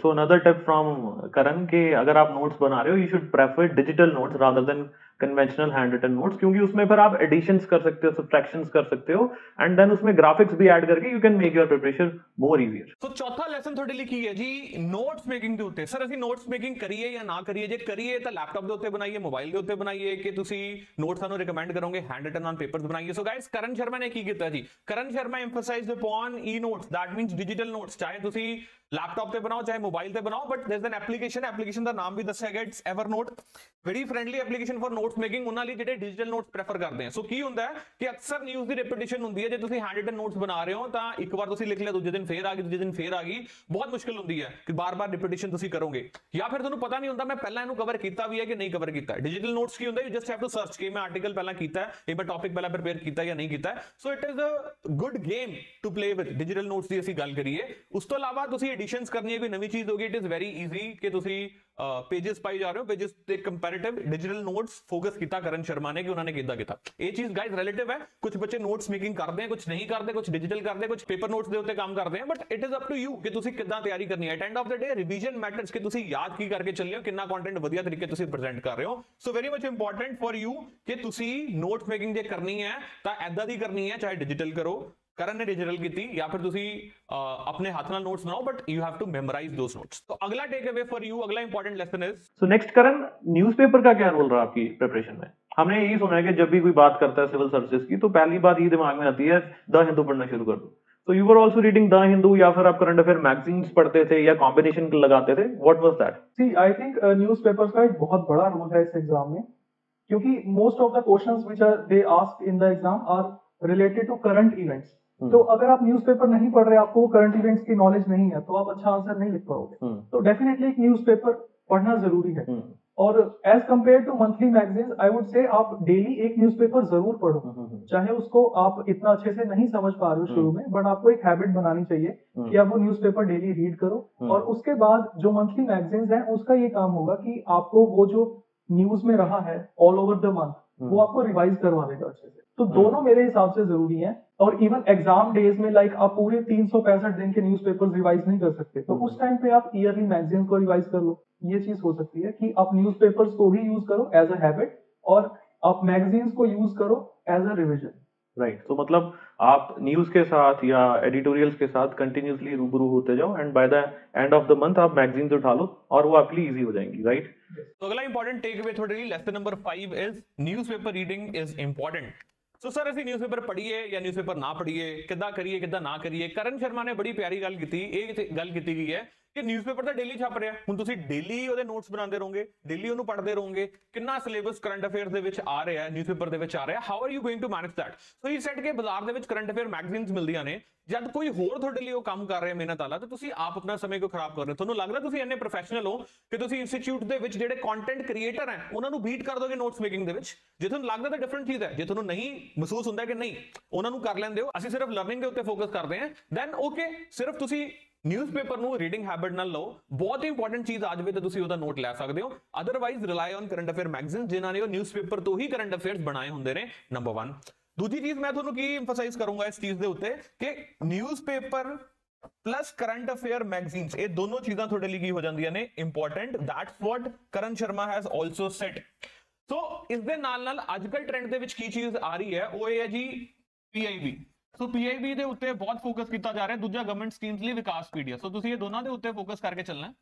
So another tip from Karan कि अगर आप notes बना रहे हो you should prefer digital notes rather than conventional handwritten notes क्योंकि उसमें फिर आप additions कर सकते हो subtractions कर सकते हो and then उसमें graphics भी add करके you can make your preparation more easier. So ਚੌਥਾ ਲੈਸਨ ਤੁਹਾਡੇ ਲਈ ਕੀ ਹੈ ਜੀ ਨੋਟਸ ਮੇਕਿੰਗ ਦੇ ਉੱਤੇ ਸਰ ਅਸੀਂ ਨੋਟਸ ਮੇਕਿੰਗ ਕਰੀਏ ਜਾਂ ਨਾ ਕਰੀਏ ਜੇ ਕਰੀਏ ਤਾਂ ਲੈਪਟਾਪ ਦੇ ਉੱਤੇ ਬਣਾਈਏ ਮੋਬਾਈਲ ਦੇ ਉੱਤੇ ਬਣਾਈਏ ਕਿ ਤੁਸੀਂ ਨੋਟਸ ਸਾਨੂੰ ਰეკਮੈਂਡ ਕਰੋਗੇ ਹੈਂਡ ਰਿਟਨ ਔਨ ਪੇਪਰਸ ਬਣਾਈਏ ਸੋ ਗਾਇਸ ਕਰਨ ਸ਼ਰਮਾ ਨੇ ਕੀ ਕੀਤਾ ਜੀ Karan Sharma emphasised upon e notes that means digital notes ਚਾਹੇ ਤੁਸੀਂ लैपटॉप पे बनाओ चाहे मोबाइल पे बनाओ but there is an application का नाम भी दस्या गया it's Evernote very friendly application for notes making उन्हां लई जिहड़े डिजिटल नोट्स प्रेफर करते हैं सो की हुंदा है कि अक्सर न्यूज़ दी रिपीटिशन हुंदी है जे तुसीं हैंड रिटन नोट्स बना रहे हो तां एक बार तुसीं लिख लिया दूजे दिन फिर आ गई दूजे दिन फिर आ गई बहुत मुश्किल हुंदी है कि बार-बार रिपीटिशन तुसीं करोगे या फिर तुहानूं पता नहीं हुंदा मैं पहला इहनूं कवर कीता भी है कि नहीं कवर कीता डिजिटल नोट्स की हुंदा you just have to search कि मैं आर्टिकल पहला कीता है ये मैं टॉपिक पहला प्रिपेयर कीता या नहीं कीता so it is a good game to play with digital notes दी असीं गल करिए उस तो इलावा तुसीं एडिशंस करनी है कोई नवीं चीज होगी इट इज वेरी ईजी कि ਤੁਸੀਂ पेजेस पाई जा रहे हो पेजेस ਤੇ ਕੰਪੈਰੀਟਿਵ ਡਿਜੀਟਲ ਨੋਟਸ ਫੋਕਸ ਕੀਤਾ ਕਰਨ ਸ਼ਰਮਾ ਨੇ ਕਿ ਉਹਨਾਂ ਨੇ ਕਿੱਦਾਂ ਕੀਤਾ ਇਹ ਚੀਜ਼ ਗਾਇਜ਼ ਰਿਲੇਟਿਵ ਹੈ ਕੁਝ ਬੱਚੇ ਨੋਟਸ ਮੇਕਿੰਗ ਕਰਦੇ ਆ ਕੁਝ ਨਹੀਂ ਕਰਦੇ ਕੁਝ ਡਿਜੀਟਲ ਕਰਦੇ ਕੁਝ ਪੇਪਰ ਨੋਟਸ ਦੇ ਉੱਤੇ ਕੰਮ ਕਰਦੇ ਆ but it is up to you ਕਿ ਤੁਸੀਂ ਕਿੱਦਾਂ ਤਿਆਰੀ ਕਰਨੀ ਹੈ at end of the day revision matters ਕਿ ਤੁਸੀਂ ਯਾਦ ਕੀ ਕਰਕੇ ਚੱਲੇ ਹੋ ਕਿੰਨਾ ਕੰਟੈਂਟ ਵਧੀਆ ਤਰੀਕੇ ਤੁਸੀਂ ਪ੍ਰੈਜ਼ੈਂਟ ਕਰ ਰਹੇ ਹੋ so very much important for you ਕਿ ਤੁਸੀਂ ਨੋਟਸ ਮੇਕਿੰਗ ਜੇ ਕਰਨੀ ਹੈ ਤਾਂ ਐਦਾਂ ਦੀ ਕਰਨੀ ਹੈ ਚਾਹੇ ਡਿਜੀਟਲ ਕਰੋ ਕਰਨ ਨੇ डिजिटल की या फिर तुसी अपने हाथ नाल नोट्स बनाओ but you have to memorise those notes तो अगला टेक अवे फॉर यू अगला important lesson is so next Karan newspaper का क्या रोल रहा आपकी प्रिपरेशन में हमने यही सुना है कि जब भी कोई बात करता है सिविल सर्विसेज की तो पहली बात ये दिमाग में आती है द हिंदू पढ़ना शुरू कर दो तो you were also reading the Hindu या फिर आप करंट अफेयर मैगजीन्स पढ़ते थे या कॉम्बिनेशन लगाते थे what was that see I think newspapers का एक बहुत बड़ा रोल है इस एग्जाम में क्योंकि most of the questions which are they asked in the exam are related to current events तो अगर आप न्यूज़पेपर नहीं पढ़ रहे आपको करंट इवेंट्स की नॉलेज नहीं है तो आप अच्छा आंसर नहीं लिख पाओगे तो डेफिनेटली एक न्यूज़पेपर पढ़ना जरूरी है और as compare to monthly magazines I would say आप डेली एक न्यूज़पेपर जरूर पढ़ो चाहे उसको आप इतना अच्छे से नहीं समझ पा रहे हो शुरू में बट आपको एक हैबिट बनानी चाहिए कि आप वो न्यूज़पेपर डेली रीड करो और उसके बाद जो मंथली मैगजीन्स हैं उसका ये काम होगा कि आपको वो जो न्यूज में रहा है ऑल ओवर द मंथ वो आपको रिवाइज करवा देगा अच्छे से तो दोनों मेरे हिसाब से जरूरी हैं और इवन एग्जाम डेज में लाइक आप पूरे 365 दिन के न्यूज़पेपर्स रिवाइज नहीं कर सकते तो उस टाइम पे आप ईयरली मैगजीन को रिवाइज कर लो ये चीज हो सकती है कि आप न्यूज़पेपर्स को भी यूज करो एज अ हैबिट और आप मैगजीन्स को यूज करो एज अ रिविजन राइट तो मतलब आप न्यूज के साथ या एडिटोरियल्स के साथ कंटिन्यूसली रूबरू होते जाओ and by the end of the month आप मैगजीन्स उठा लो और वो आपके लिए इजी हो जाएंगी राइट तो अगला इंपॉर्टेंट टेक अवे थोड़ी lesson number 5 is newspaper reading is important so sir ਅਸੀਂ न्यूज़पेपर पढ़िए या न्यूज़पेपर ना पढ़िए किद्दां करिए किद्दां ना करिए ਕਰਨ ਸ਼ਰਮਾ ਨੇ बड़ी प्यारी गल की गई है ਕਿ ਨਿਊਜ਼ਪੇਪਰ ਤਾਂ ਡੇਲੀ ਛਪ ਰਿਹਾ, ਹੁਣ ਤੁਸੀਂ ਡੇਲੀ ਉਹਦੇ ਨੋਟਸ ਬਣਾਉਂਦੇ ਰਹੋਗੇ, ਡੇਲੀ ਉਹਨੂੰ ਪੜ੍ਹਦੇ ਰਹੋਗੇ, ਕਿੰਨਾ ਸਿਲੇਬਸ ਕਰੰਟ ਅਫੇਅਰਸ ਦੇ ਵਿੱਚ ਆ ਰਿਹਾ ਹੈ, ਨਿਊਜ਼ਪੇਪਰ ਦੇ ਵਿੱਚ ਆ ਰਿਹਾ, how are you going to manage that? So he said ਕਿ ਬਾਜ਼ਾਰ ਦੇ ਵਿੱਚ ਕਰੰਟ ਅਫੇਅਰ ਮੈਗਜ਼ੀਨਸ ਮਿਲਦੀਆਂ ਨੇ, ਜਦ ਕੋਈ ਹੋਰ ਤੁਹਾਡੇ ਲਈ ਉਹ ਕੰਮ ਕਰ ਰਿਹਾ ਮਿਹਨਤ ਵਾਲਾ, ਤਾਂ ਤੁਸੀਂ ਆਪ ਆਪਣਾ ਸਮੇਂ ਕਿਉਂ ਖਰਾਬ ਕਰ ਰਹੇ ਹੋ? ਤੁਹਾਨੂੰ ਲੱਗਦਾ ਤੁਸੀਂ ਇੰਨੇ ਪ੍ਰੋਫੈਸ਼ਨਲ ਹੋ ਕਿ ਤੁਸੀਂ ਇੰਸਟੀਚਿਊਟ ਦੇ ਵਿੱਚ ਜਿਹੜੇ ਕੰਟੈਂਟ ਕ੍ਰੀਏਟਰ ਹੈ ਉਹਨਾਂ ਨੂੰ ਬੀਟ ਕਰ ਦੋਗੇ ਨੋਟਸ ਮੇਕਿੰਗ ਦੇ ਵਿੱਚ? ਜੇ ਤੁਹਾਨੂੰ ਲੱਗਦਾ ਤਾਂ ਡਿਫਰੈਂਟ ਚੀਜ਼ ਹੈ, ਜੇ ਤੁਹਾਨੂੰ ਨਹੀਂ ਮਹਿਸੂਸ ਹੁੰਦਾ ਕਿ ਨਹੀਂ ਉਹਨਾਂ ਨੂੰ ਕਰ ਲੈਂਦੇ ਹੋ, ਅਸੀਂ ਸਿਰਫ ਲਰਨਿੰਗ ਦੇ ਉੱਤੇ ਫੋਕਸ ਕਰਦੇ ਹਾਂ, ਦੈਨ ਓਕੇ, ਸਿਰਫ ਤੁਸੀਂ ਨਿਊਜ਼ਪੇਪਰ ਨੂੰ ਰੀਡਿੰਗ ਹੈਬਿਟ ਨਾਲ ਲਓ, ਬਹੁਤ ਹੀ ਇੰਪੋਰਟੈਂਟ ਚੀਜ਼ ਆ ਜਾਵੇ ਤਾਂ ਤੁਸੀਂ ਉਹਦਾ ਨੋਟ ਲੈ ਸਕਦੇ ਹੋ, otherwise ਰਿਲਾਈ on current affair magazine ਜਿਨ੍ਹਾਂ ਨੇ ਉਹ ਨਿਊਜ਼ਪੇਪਰ ਤੋਂ ਹੀ ਕਰੰਟ ਅਫੇਅਰਸ ਬਣਾਏ ਹੁੰਦੇ ਨੇ, ਨੰਬਰ 1। ਦੂਜੀ ਚੀਜ਼ ਮੈਂ ਤੁਹਾਨੂੰ ਕੀ ਐਮਫਸਾਈਜ਼ ਕਰੂੰਗਾ ਇਸ ਚੀਜ਼ ਦੇ ਉੱਤੇ ਕਿ newspaper plus current affair magazines, ਇਹ ਦੋਨੋਂ ਚੀਜ਼ਾਂ ਤੁਹਾਡੇ ਲਈ ਕੀ ਹੋ ਜਾਂਦੀਆਂ ਨੇ, ਇੰਪੋਰਟੈਂਟ। ਦੈਟਸ ਵਾਟ ਕਰਨ ਸ਼ਰਮਾ ਹੈਜ਼ ਆਲਸੋ ਸੈਡ। ਸੋ ਇਸ ਦੇ ਨਾਲ ਨਾਲ ਅੱਜ ਕੱਲ ਟ੍ਰੈਂਡ ਦੇ ਵਿੱਚ ਕੀ ਚੀਜ਼ ਆ ਰਹੀ ਹੈ, ਉਹ ਇਹ ਹੈ ਜੀ ਪੀਆਈਬੀ। ਸੋ ਪੀਆਈਬੀ ਦੇ ਉੱਤੇ ਬਹੁਤ ਫੋਕਸ ਕੀਤਾ ਜਾ ਰਿਹਾ, ਦੂਜਾ ਗਵਰਨਮੈਂਟ ਸਕੀਮਸ ਲਈ ਵਿਕਾਸ ਪੀਡੀਆ। ਸੋ ਤੁਸੀਂ ਇਹ ਦੋਨਾਂ ਦੇ ਉੱਤੇ ਫੋਕਸ ਕਰਕੇ ਚੱਲਣਾ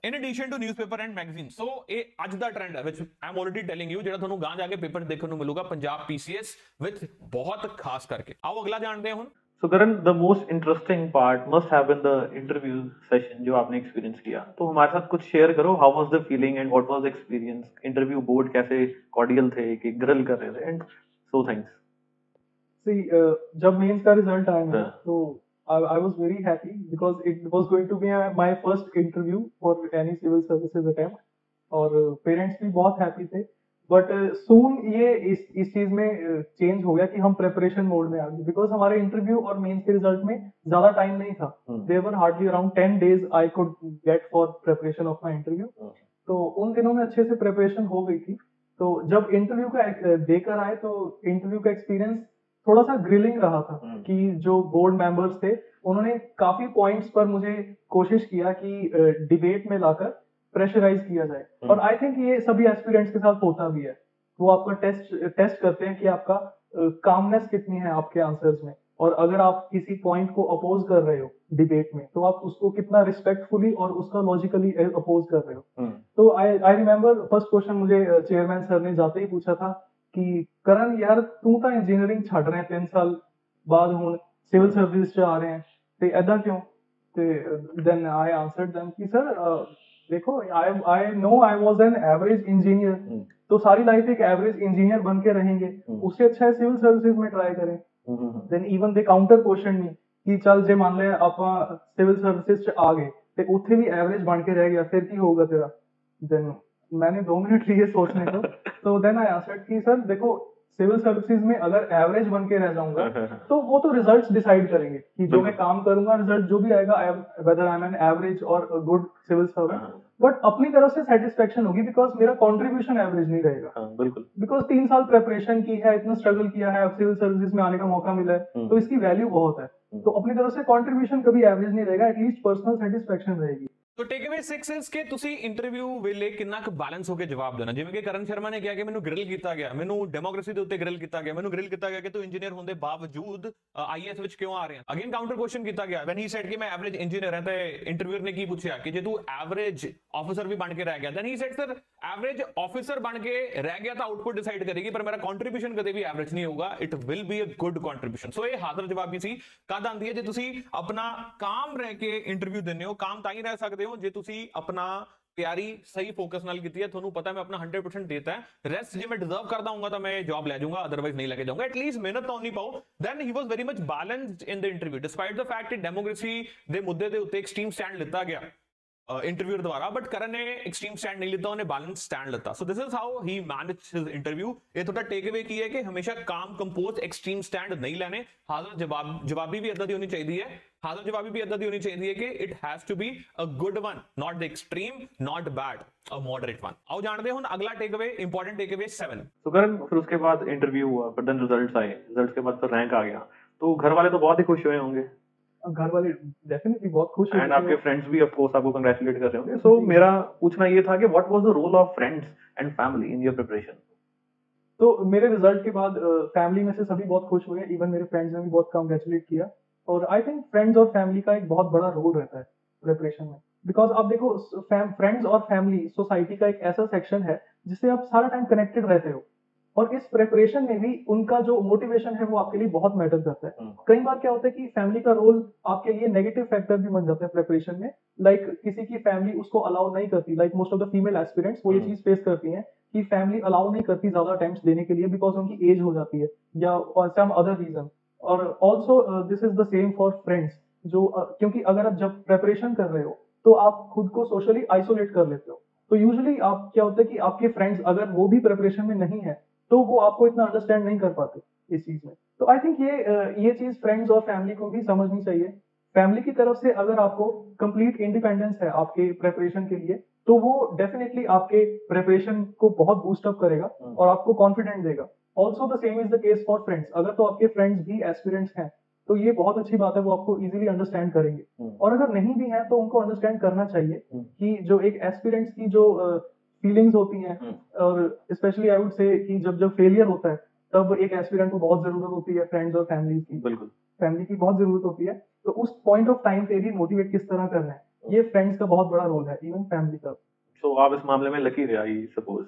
in addition to newspaper and magazine। so ਇਹ ਅੱਜ ਦਾ ਟ੍ਰੈਂਡ ਹੈ which I'm already telling you, ਜਿਹੜਾ ਤੁਹਾਨੂੰ ਗਾਂ ਜਾ ਕੇ ਪੇਪਰ ਦੇਖਣ ਨੂੰ ਮਿਲੂਗਾ ਪੰਜਾਬ PCS ਵਿੱਚ ਬਹੁਤ ਖਾਸ ਕਰਕੇ। ਆਓ ਅਗਲਾ ਜਾਣਦੇ ਹਾਂ ਹੁਣ। So Karan, the most interesting part must have been the interview session जो आपने experience किया, तो हमारे साथ कुछ share करो, how was the feeling and what was the experience? Interview board कैसे cordial थे कि grill कर रहे थे and so things। See, जब मेंस का रिजल्ट आया मेरा, तो I was very happy because it was going to be my first interview for any civil services attempt, और पेरेंट्स भी बहुत हैप्पी थे। बट सून ये इस चीज में चेंज हो गया कि हम प्रिपरेशन मोड में आ गए, बिकॉज हमारे इंटरव्यू और मेंस के रिजल्ट में ज्यादा टाइम नहीं था। There were hardly around 10 days I could get for preparation of my interview. तो उन दिनों में अच्छे से प्रिपरेशन हो गई थी। तो जब इंटरव्यू का देकर आए तो इंटरव्यू का एक्सपीरियंस थोड़ा सा ग्रिलिंग रहा था कि जो बोर्ड मेंबर्स थे उन्होंने काफी पॉइंट्स पर मुझे कोशिश किया कि डिबेट में लाकर प्रेशराइज किया जाए, और आई थिंक ये सभी एस्पिरेंट्स के साथ होता भी है। वो आपका टेस्ट करते हैं कि आपका कामनेस कितनी है आपके आंसर्स में, और अगर आप किसी पॉइंट को अपोज कर रहे हो डिबेट में तो आप उसको कितना रिस्पेक्टफुली और उसका लॉजिकली अपोज कर रहे हो। तो आई रिमेम्बर फर्स्ट क्वेश्चन मुझे चेयरमैन सर ने जाते ही पूछा था कि करण यार तू तो इंजीनियरिंग छड़ रहे हैं 3 साल बाद हुण सिविल सर्विस च आ रहे हैं ते ऐदा क्यों? ते देन आई आंसर्ड देम कि सर देखो I know I was an average engineer, तो सारी लाइफ एक एवरेज इंजीनियर बन के रहेंगे, उससे अच्छा है सिविल सर्विसेज में ट्राई करें। Then even they counter question me कि चल जे मान ले ਆਪਾਂ सिविल सर्विसेज च आ गए ते ਉੱਥੇ भी एवरेज बन के रह गया फिर की होगा तेरा? देन मैंने 2 मिनट लिए सोचने को, तो देन आई आंसर्ड कि सर देखो सिविल सर्विसेज में अगर एवरेज बन के रह जाऊंगा तो वो तो रिजल्ट्स डिसाइड करेंगे कि जो मैं काम करूंगा रिजल्ट जो भी आएगा, whether I am an average और गुड सिविल सर्वेंट, बट अपनी तरफ से सेटिस्फेक्शन होगी बिकॉज मेरा कंट्रीब्यूशन एवरेज नहीं रहेगा। बिल्कुल, बिकॉज 3 साल प्रिपरेशन की है, इतना स्ट्रगल किया है, अब सिविल सर्विसेज में आने का मौका मिला है, तो इसकी वैल्यू बहुत है। तो अपनी तरफ से कंट्रीब्यूशन कभी एवरेज नहीं रहेगा, एटलीस्ट पर्सनल सेटिस्फेक्शन रहेगी। तो टेकअवे 6 इज कि ਤੁਸੀਂ ਇੰਟਰਵਿਊ ਵੇਲੇ ਕਿੰਨਾ ਕੁ ਬੈਲੈਂਸ ਹੋ ਕੇ ਜਵਾਬ ਦੇਣਾ। ਜਿਵੇਂ ਕਿ ਕਰਨ ਸ਼ਰਮਾ ਨੇ ਕਿਹਾ ਕਿ ਮੈਨੂੰ ਗ੍ਰਿਲ ਕੀਤਾ ਗਿਆ, ਮੈਨੂੰ ਡੈਮੋਕ੍ਰੇਸੀ ਦੇ ਉੱਤੇ ਗ੍ਰਿਲ ਕੀਤਾ ਗਿਆ, ਮੈਨੂੰ ਗ੍ਰਿਲ ਕੀਤਾ ਗਿਆ ਕਿ ਤੂੰ ਇੰਜੀਨੀਅਰ ਹੋਣ ਦੇ ਬਾਵਜੂਦ ਆਈਐਸ ਵਿੱਚ ਕਿਉਂ ਆ ਰਿਹਾ। ਅਗੇਨ ਕਾਊਂਟਰ ਕੁਐਸਚਨ ਕੀਤਾ ਗਿਆ ਵੈਨ ਹੀ ਸੈਡ ਕਿ ਮੈਂ ਐਵਰੇਜ ਇੰਜੀਨੀਅਰ ਹਾਂ, ਤੇ ਇੰਟਰਵਿਊਅਰ ਨੇ ਕੀ ਪੁੱਛਿਆ ਕਿ ਜੇ ਤੂੰ ਐਵਰੇਜ ਆਫੀਸਰ ਵੀ ਬਣ ਕੇ ਰਹਿ ਗਿਆ, then he said sir average officer ਬਣ ਕੇ ਰਹਿ ਗਿਆ ਤਾਂ ਆਊਟਪੁੱਟ ਡਿਸਾਈਡ ਕਰੇਗੀ, ਪਰ ਮੇਰਾ ਕੰਟਰੀਬਿਊਸ਼ਨ ਕਦੇ ਵੀ ਐਵਰੇਜ ਨਹੀਂ ਹੋਊਗਾ, it will be a good contribution. So ਇਹ ਹਾਜ਼ਰ ਜਵਾਬੀ ਸੀ। ਕਦ ਆਉਂਦੀ ਹੈ ਜੇ ਤੁਸੀਂ ਆਪਣਾ ਕਾਮ ਰਹਿ ਕੇ ਇੰਟਰਵਿਊ ਦਿੰਦੇ ਹੋ। ਕਾਮ ਤਾਂ ਹੀ ਰਹਿ ਸਕਦੇ ਹੋ ਜੇ ਤੁਸੀਂ अपना तैयारी सही फोकस नाल कीती है, ਤੁਹਾਨੂੰ ਪਤਾ ਮੈਂ ਆਪਣਾ 100% देता है, रेस्ट ਜੇ मैं डिजर्व करदा हूंगा ਤਾਂ मैं जॉब ले जाऊंगा, अदरवाइज नहीं लेके जाऊंगा। एटलीस्ट मेहनत तो नहीं पाओ। Then he was very much balanced in the interview despite the fact कि डेमोक्रेसी ਦੇ ਮੁੱਦੇ ਦੇ ਉੱਤੇ ਐਕਸਟ੍ਰੀਮ ਸਟੈਂਡ ਲਿੱਤਾ ਗਿਆ इंटरव्यूअर द्वारा, बट करण ने एक्सट्रीम स्टैंड नहीं लिया, उन्हें बैलेंस स्टैंड लिया। So this is how he manage his interview. ये थोड़ा टेक अवे की है कि हमेशा काम कंपोज एक्सट्रीम स्टैंड नहीं लेने। हाजिर जवाबी भी इदा दी होनी चाहिए है, हाजिर जवाबी भी इदा दी होनी चाहिए कि it has to be a good one, not the extreme, not bad, a moderate one. आओ जानते हैं अगला take away, important takeaway 7। तो करण फिर उसके बाद इंटरव्यू हुआ, फिर देन रिजल्ट्स आए, रिजल्ट्स के बाद फिर रैंक आ गया, तो घर वाले तो बहुत ही खुश हुए होंगे। घर वाले डेफिनेटली बहुत खुश हैं, एंड आपके फ्रेंड्स भी ऑफ कोर्स आपको कंग्रेचुलेट कर रहे होंगे। सो मेरा पूछना ये था कि what was the role of friends and family in your preparation? तो मेरे रिजल्ट के बाद फैमिली में से सभी बहुत खुश हुए, इवन मेरे फ्रेंड्स ने भी बहुत कंग्रेचुलेट किया, और आई थिंक फ्रेंड्स और फैमिली का एक बहुत बड़ा रोल रहता है प्रिपरेशन में। बिकॉज आप देखो फ्रेंड्स और फैमिली सोसाइटी का एक ऐसा सेक्शन है जिससे आप सारा टाइम कनेक्टेड रहते हो। और इस प्रेपरेशन में भी उनका जो मोटिवेशन है वो आपके लिए बहुत मैटर करता है। कई बार क्या होता है कि फैमिली का रोल आपके लिए नेगेटिव फैक्टर भी बन जाता है प्रेपरेशन में। लाइक किसी की फैमिली उसको अलाउ नहीं करती, like most of the female aspirants वो ये चीज फेस करती हैं कि फैमिली अलाउ नहीं करती ज्यादा अटेम्प्ट्स देने के लिए बिकॉज उनकी एज हो जाती है या सम अदर रीजन। और also this is the same for friends, जो क्योंकि अगर आप जब प्रेपरेशन कर रहे हो तो आप खुद को सोशली आइसोलेट कर लेते हो। तो यूजुअली आप क्या होता है कि आपके फ्रेंड्स अगर वो भी प्रिपरेशन में नहीं है तो वो आपको इतना अंडरस्टैंड नहीं कर पाते इस चीज में। तो आई थिंक ये चीज फ्रेंड्स और फैमिली को भी समझनी चाहिए। फैमिली की तरफ से अगर आपको कंप्लीट इंडिपेंडेंस है आपके प्रिपरेशन के लिए तो वो डेफिनेटली आपके प्रिपरेशन को बहुत बूस्ट अप करेगा और आपको कॉन्फिडेंट देगा। Also the same is the case for friends. अगर तो आपके फ्रेंड्स भी एस्पिरेंट्स हैं तो ये बहुत अच्छी बात है, वो आपको इजीली अंडरस्टैंड करेंगे। और अगर नहीं भी है तो उनको अंडरस्टैंड करना चाहिए कि जो एक एस्पिरेंट्स की जो फीलिंग्स होती हैं, और स्पेशली आई वुड से कि जब फेलियर होता है तब एक एस्पिरेंट को बहुत जरूरत होती है फ्रेंड्स और फैमिली की। बिल्कुल, फैमिली की बहुत जरूरत होती है। तो उस पॉइंट ऑफ टाइम पे भी मोटिवेट किस तरह करना है, ये फ्रेंड्स का बहुत बड़ा रोल है, इवन फैमिली का। सो आप इस मामले में लकी रहे, I suppose.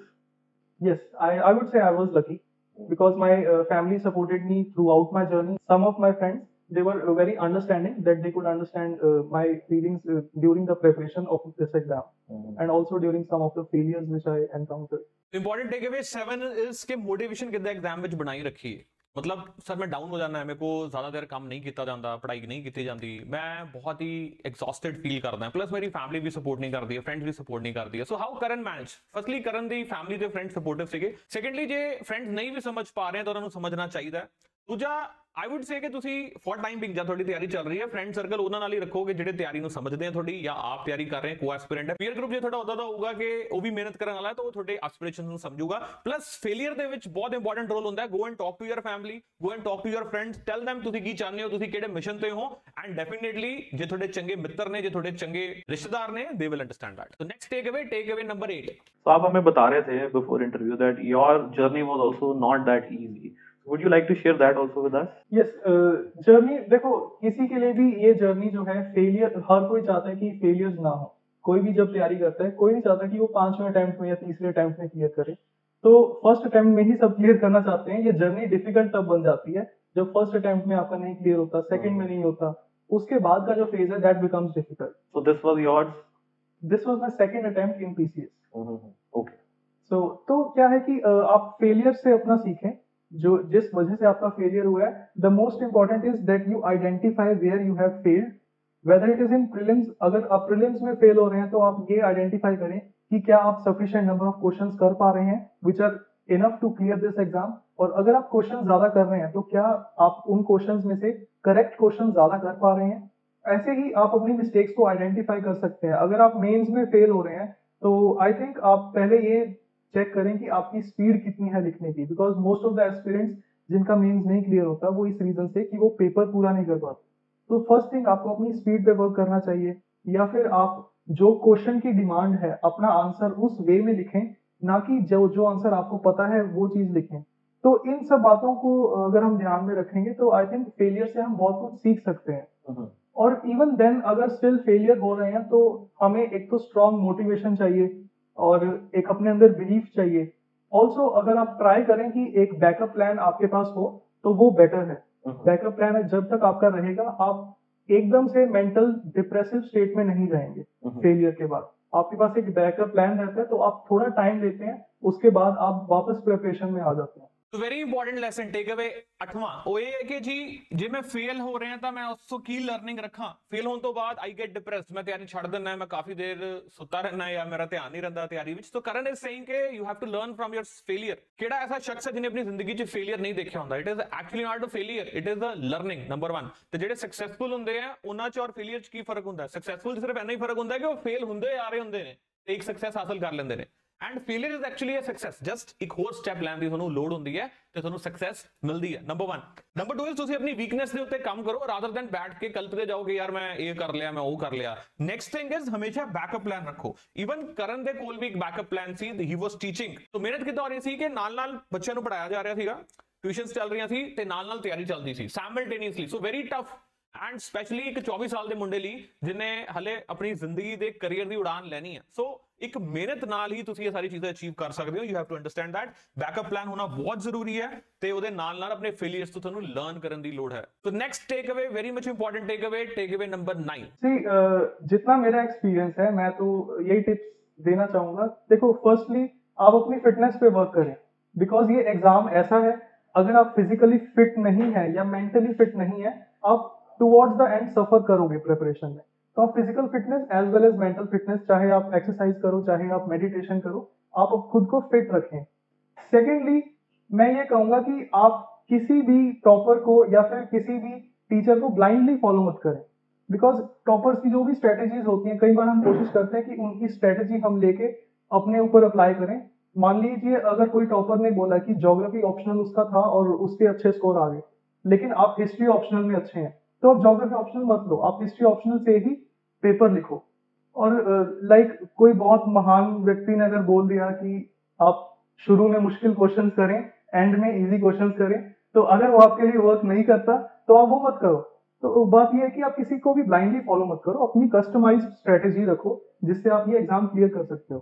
Yes, I would say I was lucky because my family supported me throughout my journey. Some of my friends, they were very understanding, that they could understand my feelings during the preparation of this exam and also during some of the failures which I encountered. Important takeaway 7 is के मोटिवेशन कितना एग्जाम विच बनाई रखी है। मतलब सर मैं डाउन हो जाना है, मेरे को ज्यादा देर काम नहीं किया जाता, पढ़ाई नहीं की जाती, मैं बहुत ही एग्जॉस्टेड फील करदा है, प्लस मेरी फैमिली भी सपोर्ट नहीं करती है, फ्रेंड्स भी सपोर्ट नहीं करती है। So how Karan manage? Firstly Karan दी फैमिली ते फ्रेंड्स सपोर्टिव सीगे। सेकंडली जे फ्रेंड्स नहीं भी समझ पा रहे हैं तो उन्होंने समझना चाहिए। दूजा आई वुड से कि ਤੁਸੀਂ फॉर टाइम बिंग जब थोड़ी तैयारी चल रही है फ्रेंड सर्कल ਉਹਨਾਂ ਨਾਲ ਹੀ ਰੱਖੋਗੇ ਜਿਹੜੇ ਤਿਆਰੀ ਨੂੰ ਸਮਝਦੇ ਆ ਤੁਹਾਡੀ, ਜਾਂ ਆਪ ਤਿਆਰੀ ਕਰ ਰਹੇ ਕੋ ਐਸਪੀਰੈਂਟ ਹੈ। ਪੀਅਰ ਗਰੁੱਪ ਜੇ ਤੁਹਾਡਾ ਉਦਾਂ ਦਾ ਹੋਊਗਾ ਕਿ ਉਹ ਵੀ ਮਿਹਨਤ ਕਰਨ ਵਾਲਾ ਹੈ ਤਾਂ ਉਹ ਤੁਹਾਡੇ ਐਸਪੀਰੇਸ਼ਨਸ ਨੂੰ ਸਮਝੂਗਾ। ਪਲੱਸ ਫੇਲਿਅਰ ਦੇ ਵਿੱਚ ਬਹੁਤ ਇੰਪੋਰਟੈਂਟ ਰੋਲ ਹੁੰਦਾ ਹੈ। Go and talk to your family, go and talk to your friends, tell them ਤੁਸੀਂ ਕੀ ਚਾਹੁੰਦੇ ਹੋ, ਤੁਸੀਂ ਕਿਹੜੇ ਮਿਸ਼ਨ ਤੇ ਹੋ, ਐਂਡ ਡੈਫੀਨਿਟਲੀ ਜੇ ਤੁਹਾਡੇ ਚੰਗੇ ਮਿੱਤਰ ਨੇ, ਜੇ ਤੁਹਾਡੇ ਚੰਗੇ ਰਿਸ਼ਤੇਦਾਰ ਨੇ, they will understand that. So next take away number 8. So आप हमें बता रहे थे before interview that your journey was also not that easy. Would you like to share that also with us? Yes, journey देखो किसी के लिए भी ये जर्नी जो है, फेलियर हर कोई चाहता है कि फेलियर्स ना हो। कोई भी जब तैयारी करता है कोई नहीं चाहता कि वो 5वें अटेम्प्ट में या तीसरे अटेम्प्ट में क्लियर करे। तो फर्स्ट अटेम्प्ट में ही सब क्लियर करना चाहते हैं। ये जर्नी डिफिकल्ट तब बन जाती है जब फर्स्ट अटेम्प्ट में आपका नहीं क्लियर होता, सेकंड में नहीं होता, उसके बाद का जो फेज है that becomes difficult. So this was yours? This was my second attempt in PCS. Okay. तो क्या है कि आप फेलियर से अपना सीखें, जो जिस वजह से आपका फेलियर हुआ है। The most important is that you identify where you have failed, whether it is in prelims. अगर आप प्रीलिम्स में फेल हो रहे हैं तो आप ये आइडेंटिफाई करें कि क्या आप सफिशिएंट नंबर ऑफ क्वेश्चंस कर पा रहे हैं which are enough to clear this exam. और अगर आप क्वेश्चन ज्यादा कर रहे हैं तो क्या आप उन क्वेश्चंस में से करेक्ट क्वेश्चन ज्यादा कर पा रहे हैं। ऐसे ही आप अपनी मिस्टेक्स को आइडेंटिफाई कर सकते हैं। अगर आप मेंस में फेल हो रहे हैं तो आई थिंक आप पहले ये चेक करें कि आपकी स्पीड कितनी है लिखने की, because most of the aspirants जिनका मेंस नहीं क्लियर होता वो इस रीजन से कि वो पेपर पूरा नहीं कर पाते। तो फर्स्ट थिंग आपको अपनी स्पीड पे वर्क करना चाहिए, या फिर आप जो क्वेश्चन की डिमांड है अपना आंसर उस वे में लिखें, ना कि जो आंसर आपको पता है वो चीज लिखें। तो इन सब बातों को अगर हम ध्यान में रखेंगे तो आई थिंक फेलियर से हम बहुत कुछ सीख सकते हैं। और इवन देन अगर स्टिल फेलियर हो रहे हैं तो हमें एक तो स्ट्रॉन्ग मोटिवेशन चाहिए और एक अपने अंदर बिलीफ चाहिए। ऑल्सो अगर आप ट्राई करें कि एक बैकअप प्लान आपके पास हो तो वो बेटर है। बैकअप प्लान जब तक आपका रहेगा आप एकदम से मेंटल डिप्रेसिव स्टेट में नहीं रहेंगे। फेलियर के बाद आपके पास एक बैकअप प्लान रहता है तो आप थोड़ा टाइम लेते हैं, उसके बाद आप वापस प्रिपरेशन में आ जाते हैं। तो very important lesson take away 8वां ਉਹ ਇਹ ਹੈ ਕਿ ਜੀ ਜੇ ਮੈਂ ਫੇਲ ਹੋ ਰਿਹਾ ਤਾਂ ਮੈਂ ਉਸ ਤੋਂ ਕੀ ਲਰਨਿੰਗ ਰੱਖਾਂ। ਫੇਲ ਹੋਣ ਤੋਂ ਬਾਅਦ ਆਈ ਗੈਟ ਡਿਪਰੈਸਡ, ਮੈਂ ਤਿਆਰੀ ਛੱਡ ਦਿੰਦਾ, ਮੈਂ ਕਾਫੀ ਦੇਰ ਸੁੱਤਾ ਰਹਿਣਾ ਜਾਂ ਮੇਰਾ ਧਿਆਨ ਨਹੀਂ ਰਹਿੰਦਾ ਤਿਆਰੀ ਵਿੱਚ। तो ਕਰਨ इज ਸੇਇੰਗ ਕਿ you have to learn from your failure. ਕਿਹੜਾ ਐਸਾ ਸ਼ਖਸ ਹੈ ਜਿਹਨੇ ਆਪਣੀ ਜ਼ਿੰਦਗੀ 'ਚ ਫੇਲਿयर ਨਹੀਂ ਦੇਖਿਆ ਹੁੰਦਾ? It is actually not a failure, it is a learning number 1। ਤੇ ਜਿਹੜੇ ਸਕਸੈਸਫੁਲ ਹੁੰਦੇ ਆ ਉਹਨਾਂ 'ਚ ਔਰ ਫੇਲਿयर 'ਚ ਕੀ ਫਰਕ ਹੁੰਦਾ? ਸਕਸੈਸਫੁਲ 'ਚ ਸਿਰਫ ਇੰਨਾ ਹੀ ਫਰਕ ਹੁੰਦਾ ਕਿ ਉਹ ਫੇਲ ਹੁੰਦੇ ਆ ਰਹੇ ਹੁੰਦੇ ਨੇ ਤੇ ਇੱਕ ਸਕਸੈਸ ਹਾਸਲ ਕਰ ਲੈਂਦੇ ਨੇ। And failure is actually a success, just एक होर स्टेप लैन दी ਤੁਹਾਨੂੰ ਲੋੜ ਹੁੰਦੀ ਹੈ ਤੇ ਤੁਹਾਨੂੰ ਸਕਸੈਸ ਮਿਲਦੀ ਹੈ। ਨੰਬਰ 1। ਨੰਬਰ 2 ਤੁਸੀਂ ਆਪਣੀ ਵੀਕਨੈਸ ਦੇ ਉੱਤੇ ਕੰਮ ਕਰੋ ਰਾਦਰ ਦੈਨ ਬੈਠ ਕੇ ਕਲਪਦੇ ਜਾਓ ਕਿ ਯਾਰ ਮੈਂ ਇਹ ਕਰ ਲਿਆ, ਮੈਂ ਉਹ ਕਰ ਲਿਆ। ਨੈਕਸਟ ਥਿੰਗ ਇਜ਼ ਹਮੇਸ਼ਾ ਬੈਕਅਪ ਪਲਾਨ ਰੱਖੋ। ਇਵਨ ਕਰਨ ਦੇ ਕੋਲ ਵੀ ਇੱਕ ਬੈਕਅਪ ਪਲਾਨ ਸੀ, ਹੀ ਵਾਸ ਟੀਚਿੰਗ। तो ਮਿਹਨਤ ਕਿੱਦਾਂ ਹੋ ਰਹੀ ਸੀ ਕਿ ਨਾਲ ਨਾਲ ਬੱਚਿਆਂ ਨੂੰ ਪੜਾਇਆ ਜਾ ਰਿਹਾ ਸੀਗਾ, ਟਿਊਸ਼ਨਸ ਚੱਲ ਰਹੀਆਂ ਸੀ ਤੇ ਨਾਲ ਨਾਲ ਤਿਆਰੀ ਚੱਲਦੀ ਸੀ simultaneously. So very tough and specially ਇੱਕ 24 ਸਾਲ ਦੇ ਮੁੰਡੇ ਲਈ ਜਿਹਨੇ ਹਲੇ ਆਪਣੀ ਜ਼ਿੰਦਗੀ ਦੇ ਕੈਰੀਅਰ ਦੀ ਉਡਾਨ ਲੈਣੀ ਹੈ। ਸੋ ਇੱਕ ਮਿਹਨਤ ਨਾਲ ਹੀ ਤੁਸੀਂ ਇਹ ਸਾਰੀ ਚੀਜ਼ਾਂ ਅਚੀਵ ਕਰ ਸਕਦੇ ਹੋ। You have to understand that backup plan ਹੋਣਾ ਬਹੁਤ ਜ਼ਰੂਰੀ ਹੈ ਤੇ ਉਹਦੇ ਨਾਲ ਨਾਲ ਆਪਣੇ ਫੇਲਿਅਰਸ ਤੋਂ ਤੁਹਾਨੂੰ ਲਰਨ ਕਰਨ ਦੀ ਲੋੜ ਹੈ। ਸੋ next takeaway, very much important takeaway number 9। जितना मेरा एक्सपीरियंस है मैं तो यही टिप्स देना चाहूंगा। देखो, फर्स्टली आप अपनी फिटनेस पे वर्क करें, बिकॉज ये एग्जाम ऐसा है, अगर आप फिजिकली फिट नहीं है या मेंटली फिट नहीं है, आप टुवर्ड्स द एंड सफर करोगे प्रिपरेशन में। तो आप physical fitness as well as mental fitness, चाहे आप एक्सरसाइज करो चाहे आप मेडिटेशन करो, आप खुद को फिट रखें। सेकेंडली मैं ये कहूंगा कि आप किसी भी टॉपर को या फिर किसी भी टीचर को ब्लाइंडली फॉलो मत करें, बिकॉज टॉपर्स की जो भी स्ट्रेटेजीज होती हैं, कई बार हम कोशिश करते हैं कि उनकी स्ट्रेटेजी हम लेके अपने ऊपर अप्लाई करें। मान लीजिए अगर कोई टॉपर ने बोला कि ज्योग्राफी ऑप्शनल उसका था और उसके अच्छे स्कोर आ गए, लेकिन आप हिस्ट्री ऑप्शनल में अच्छे हैं, तो आप ज्योग्राफी ऑप्शनल मत लो, आप हिस्ट्री ऑप्शनल से ही पेपर लिखो। और लाइक कोई बहुत महान व्यक्ति ने अगर बोल दिया कि आप शुरू में मुश्किल क्वेश्चन करें, एंड में इजी क्वेश्चन करें, तो अगर वो आपके लिए वर्क नहीं करता तो आप वो मत करो। तो बात यह है कि आप किसी को भी ब्लाइंडली फॉलो मत करो, अपनी कस्टमाइज्ड स्ट्रेटेजी रखो जिससे आप ये एग्जाम क्लियर कर सकते हो।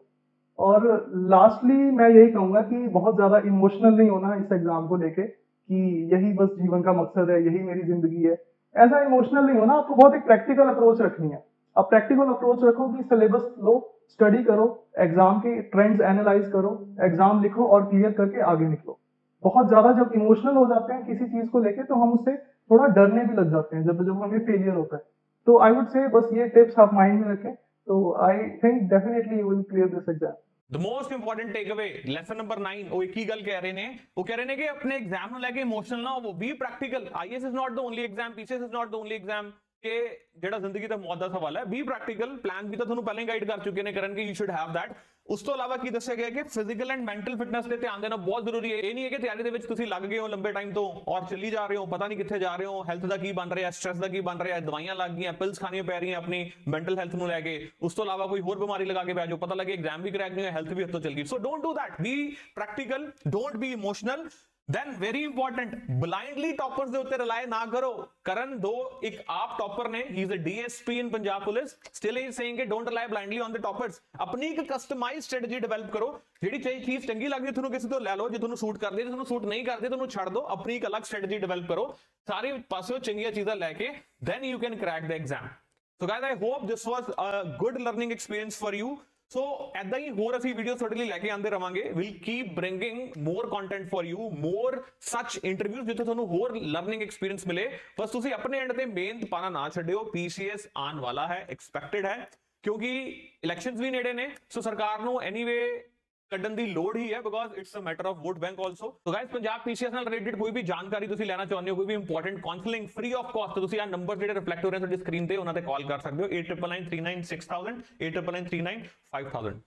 और लास्टली मैं यही कहूंगा कि बहुत ज्यादा इमोशनल नहीं होना इस एग्जाम को लेके कि यही बस जीवन का मकसद है, यही मेरी जिंदगी है, ऐसा इमोशनल नहीं होना। आपको बहुत एक प्रैक्टिकल अप्रोच रखनी है। आप प्रैक्टिकल अप्रोच रखो कि सिलेबस लो, स्टडी करो, एग्जाम के ट्रेंड्स एनालाइज करो, एग्जाम लिखो और क्लियर करके आगे निकलो। बहुत ज्यादा जब इमोशनल हो जाते हैं किसी चीज को लेके तो हम उससे थोड़ा डरने भी लग जाते हैं जब हमें फेलियर होता है। तो आई वुड से बस ये टिप्स आप माइंड में रखें, तो I think definitely you will clear this exam. The most important takeaway lesson number 9, ਉਹ ਇੱਕ ਹੀ ਗੱਲ ਕਹਿ ਰਹੇ ਨੇ, ਉਹ ਕਹਿ ਰਹੇ ਨੇ ਕਿ ਆਪਣੇ ਐਗਜ਼ਾਮ ਨੂੰ ਲੈ ਕੇ ਇਮੋਸ਼ਨਲ ਨਾ ਹੋਵੋ, be practical. IAS is not the only exam, PCS is not the only exam ਕਿ ਜਿਹੜਾ ਜ਼ਿੰਦਗੀ ਦਾ ਮੌਤ ਦਾ ਸਵਾਲ ਹੈ। ਬੀ ਪ੍ਰੈਕਟੀਕਲ, ਪਲਾਨ ਵੀ ਤਾਂ ਤੁਹਾਨੂੰ ਪਹਿਲਾਂ ਹੀ ਗਾਈਡ ਕਰ ਚੁੱਕੇ ਨੇ ਕਰਨ ਕਿ ਯੂ ਸ਼ੁਡ ਹੈਵ ਦੈਟ। ਉਸ ਤੋਂ ਇਲਾਵਾ ਕੀ ਦੱਸਿਆ ਗਿਆ ਕਿ ਫਿਜ਼ੀਕਲ ਐਂਡ ਮੈਂਟਲ ਫਿਟਨੈਸ ਤੇ ਧਿਆਨ ਦੇਣਾ ਬਹੁਤ ਜ਼ਰੂਰੀ ਹੈ। ਇਹ ਨਹੀਂ ਹੈ ਕਿ ਤਿਆਰੀ ਦੇ ਵਿੱਚ ਤੁਸੀਂ ਲੱਗ ਗਏ ਹੋ ਲੰਬੇ ਟਾਈਮ ਤੋਂ ਔਰ ਚੱਲੀ ਜਾ ਰਹੇ ਹੋ, ਪਤਾ ਨਹੀਂ ਕਿੱਥੇ ਜਾ ਰਹੇ ਹੋ, ਹੈਲਥ ਦਾ ਕੀ ਬਣ ਰਿਹਾ, ਸਟ੍ਰੈਸ ਦਾ ਕੀ ਬਣ ਰਿਹਾ, ਦਵਾਈਆਂ ਲੱਗ ਗਈਆਂ, ਪਿਲਸ ਖਾਣੀਆਂ ਪੈ ਰਹੀਆਂ ਆਪਣੀ ਮੈਂਟਲ ਹੈਲਥ ਨੂੰ ਲੈ ਕੇ, ਉਸ ਤੋਂ ਇਲਾਵਾ ਕੋਈ ਹੋਰ ਬਿਮਾਰੀ ਲਗਾ ਕੇ ਬੈ ਜਾਓ, ਪਤਾ ਲੱਗੇ ਐਗਜ਼ਾਮ ਵੀ ਕਰੈਕ ਨਹੀਂ ਹੋਇਆ, ਹੈਲਥ ਵੀ ਹੱਥੋਂ ਚੱਲ ਗਈ। So don't do that, be practical, don't be emotional. then very important, blindly toppers ਦੇ ਉੱਤੇ rely ਨਾ ਕਰੋ। ਕਰਨ ਦੋ ਇੱਕ ਆਪ ਟੌਪਰ ਨੇ, he is a DSP in Punjab Police, still he is saying ਕਿ don't rely blindly on the toppers। ਆਪਣੀ ਇੱਕ ਕਸਟਮਾਈਜ਼ ਸਟ੍ਰੈਟਜੀ ਡਿਵੈਲਪ ਕਰੋ, ਜਿਹੜੀ ਚੀਜ਼ ਚੰਗੀ ਲੱਗਦੀ ਤੁਹਾਨੂੰ ਕਿਸੇ ਤੋਂ ਲੈ ਲਓ, ਜੇ ਤੁਹਾਨੂੰ ਸੂਟ ਕਰਦੀ, ਜੇ ਤੁਹਾਨੂੰ ਸੂਟ ਨਹੀਂ ਕਰਦੀ ਤੁਹਾਨੂੰ ਛੱਡ ਦਿਓ, ਆਪਣੀ ਇੱਕ ਅਲੱਗ ਸਟ੍ਰੈਟਜੀ ਡਿਵੈਲਪ ਕਰੋ, ਸਾਰੇ ਪਾਸਿਓਂ ਚੰਗੀਆਂ ਚੀਜ਼ਾਂ ਲੈ ਕੇ then you can crack the exam। so guys, I hope this was a good learning experience for you। ਸੋ ਐਦਾਂ ਹੀ ਹੋਰ ਅਸੀਂ ਵੀਡੀਓ ਤੁਹਾਡੇ ਲਈ ਲੈ ਕੇ ਆਉਂਦੇ ਰਵਾਂਗੇ। Will keep bringing more content for you, more such interviews ਜਿੱਥੇ ਤੁਹਾਨੂੰ ਹੋਰ ਲਰਨਿੰਗ ਐਕਸਪੀਰੀਅੰਸ ਮਿਲੇ। ਬਸ ਤੁਸੀਂ ਆਪਣੇ ਐਂਡ ਤੇ ਮਿਹਨਤ ਪਾਣਾ ਨਾ ਛੱਡਿਓ। ਪੀਸੀਐਸ ਆਉਣ ਵਾਲਾ ਹੈ, ਐਕਸਪੈਕਟਡ ਹੈ, ਕਿਉਂਕਿ ਇਲੈਕਸ਼ਨਸ ਵੀ ਨੇੜੇ ਨੇ। ਸੋ ਸਰਕਾਰ ਨੂੰ ਐਨੀਵੇ ਕੱਢਣ ਦੀ ਲੋੜ ਹੀ ਹੈ, because it's a matter of vote bank also. So guys, Punjab PCS ਨਾਲ ਰਿਲੇਟਡ ਕੋਈ ਵੀ ਜਾਣਕਾਰੀ ਤੁਸੀਂ ਲੈਣਾ ਚਾਹੁੰਦੇ ਹੋ, ਕੋਈ ਵੀ important counselling free of cost, ਤਾਂ ਤੁਸੀਂ ਆ ਨੰਬਰ ਜਿਹੜੇ ਰਿਫਲੈਕਟ ਹੋ ਰਹੇ ਤੁਹਾਡੀ ਸਕਰੀਨ ਤੇ ਉਹਨਾਂ ਤੇ ਕਾਲ ਕਰ ਸਕਦੇ ਹੋ, 8999396000, 8999395000।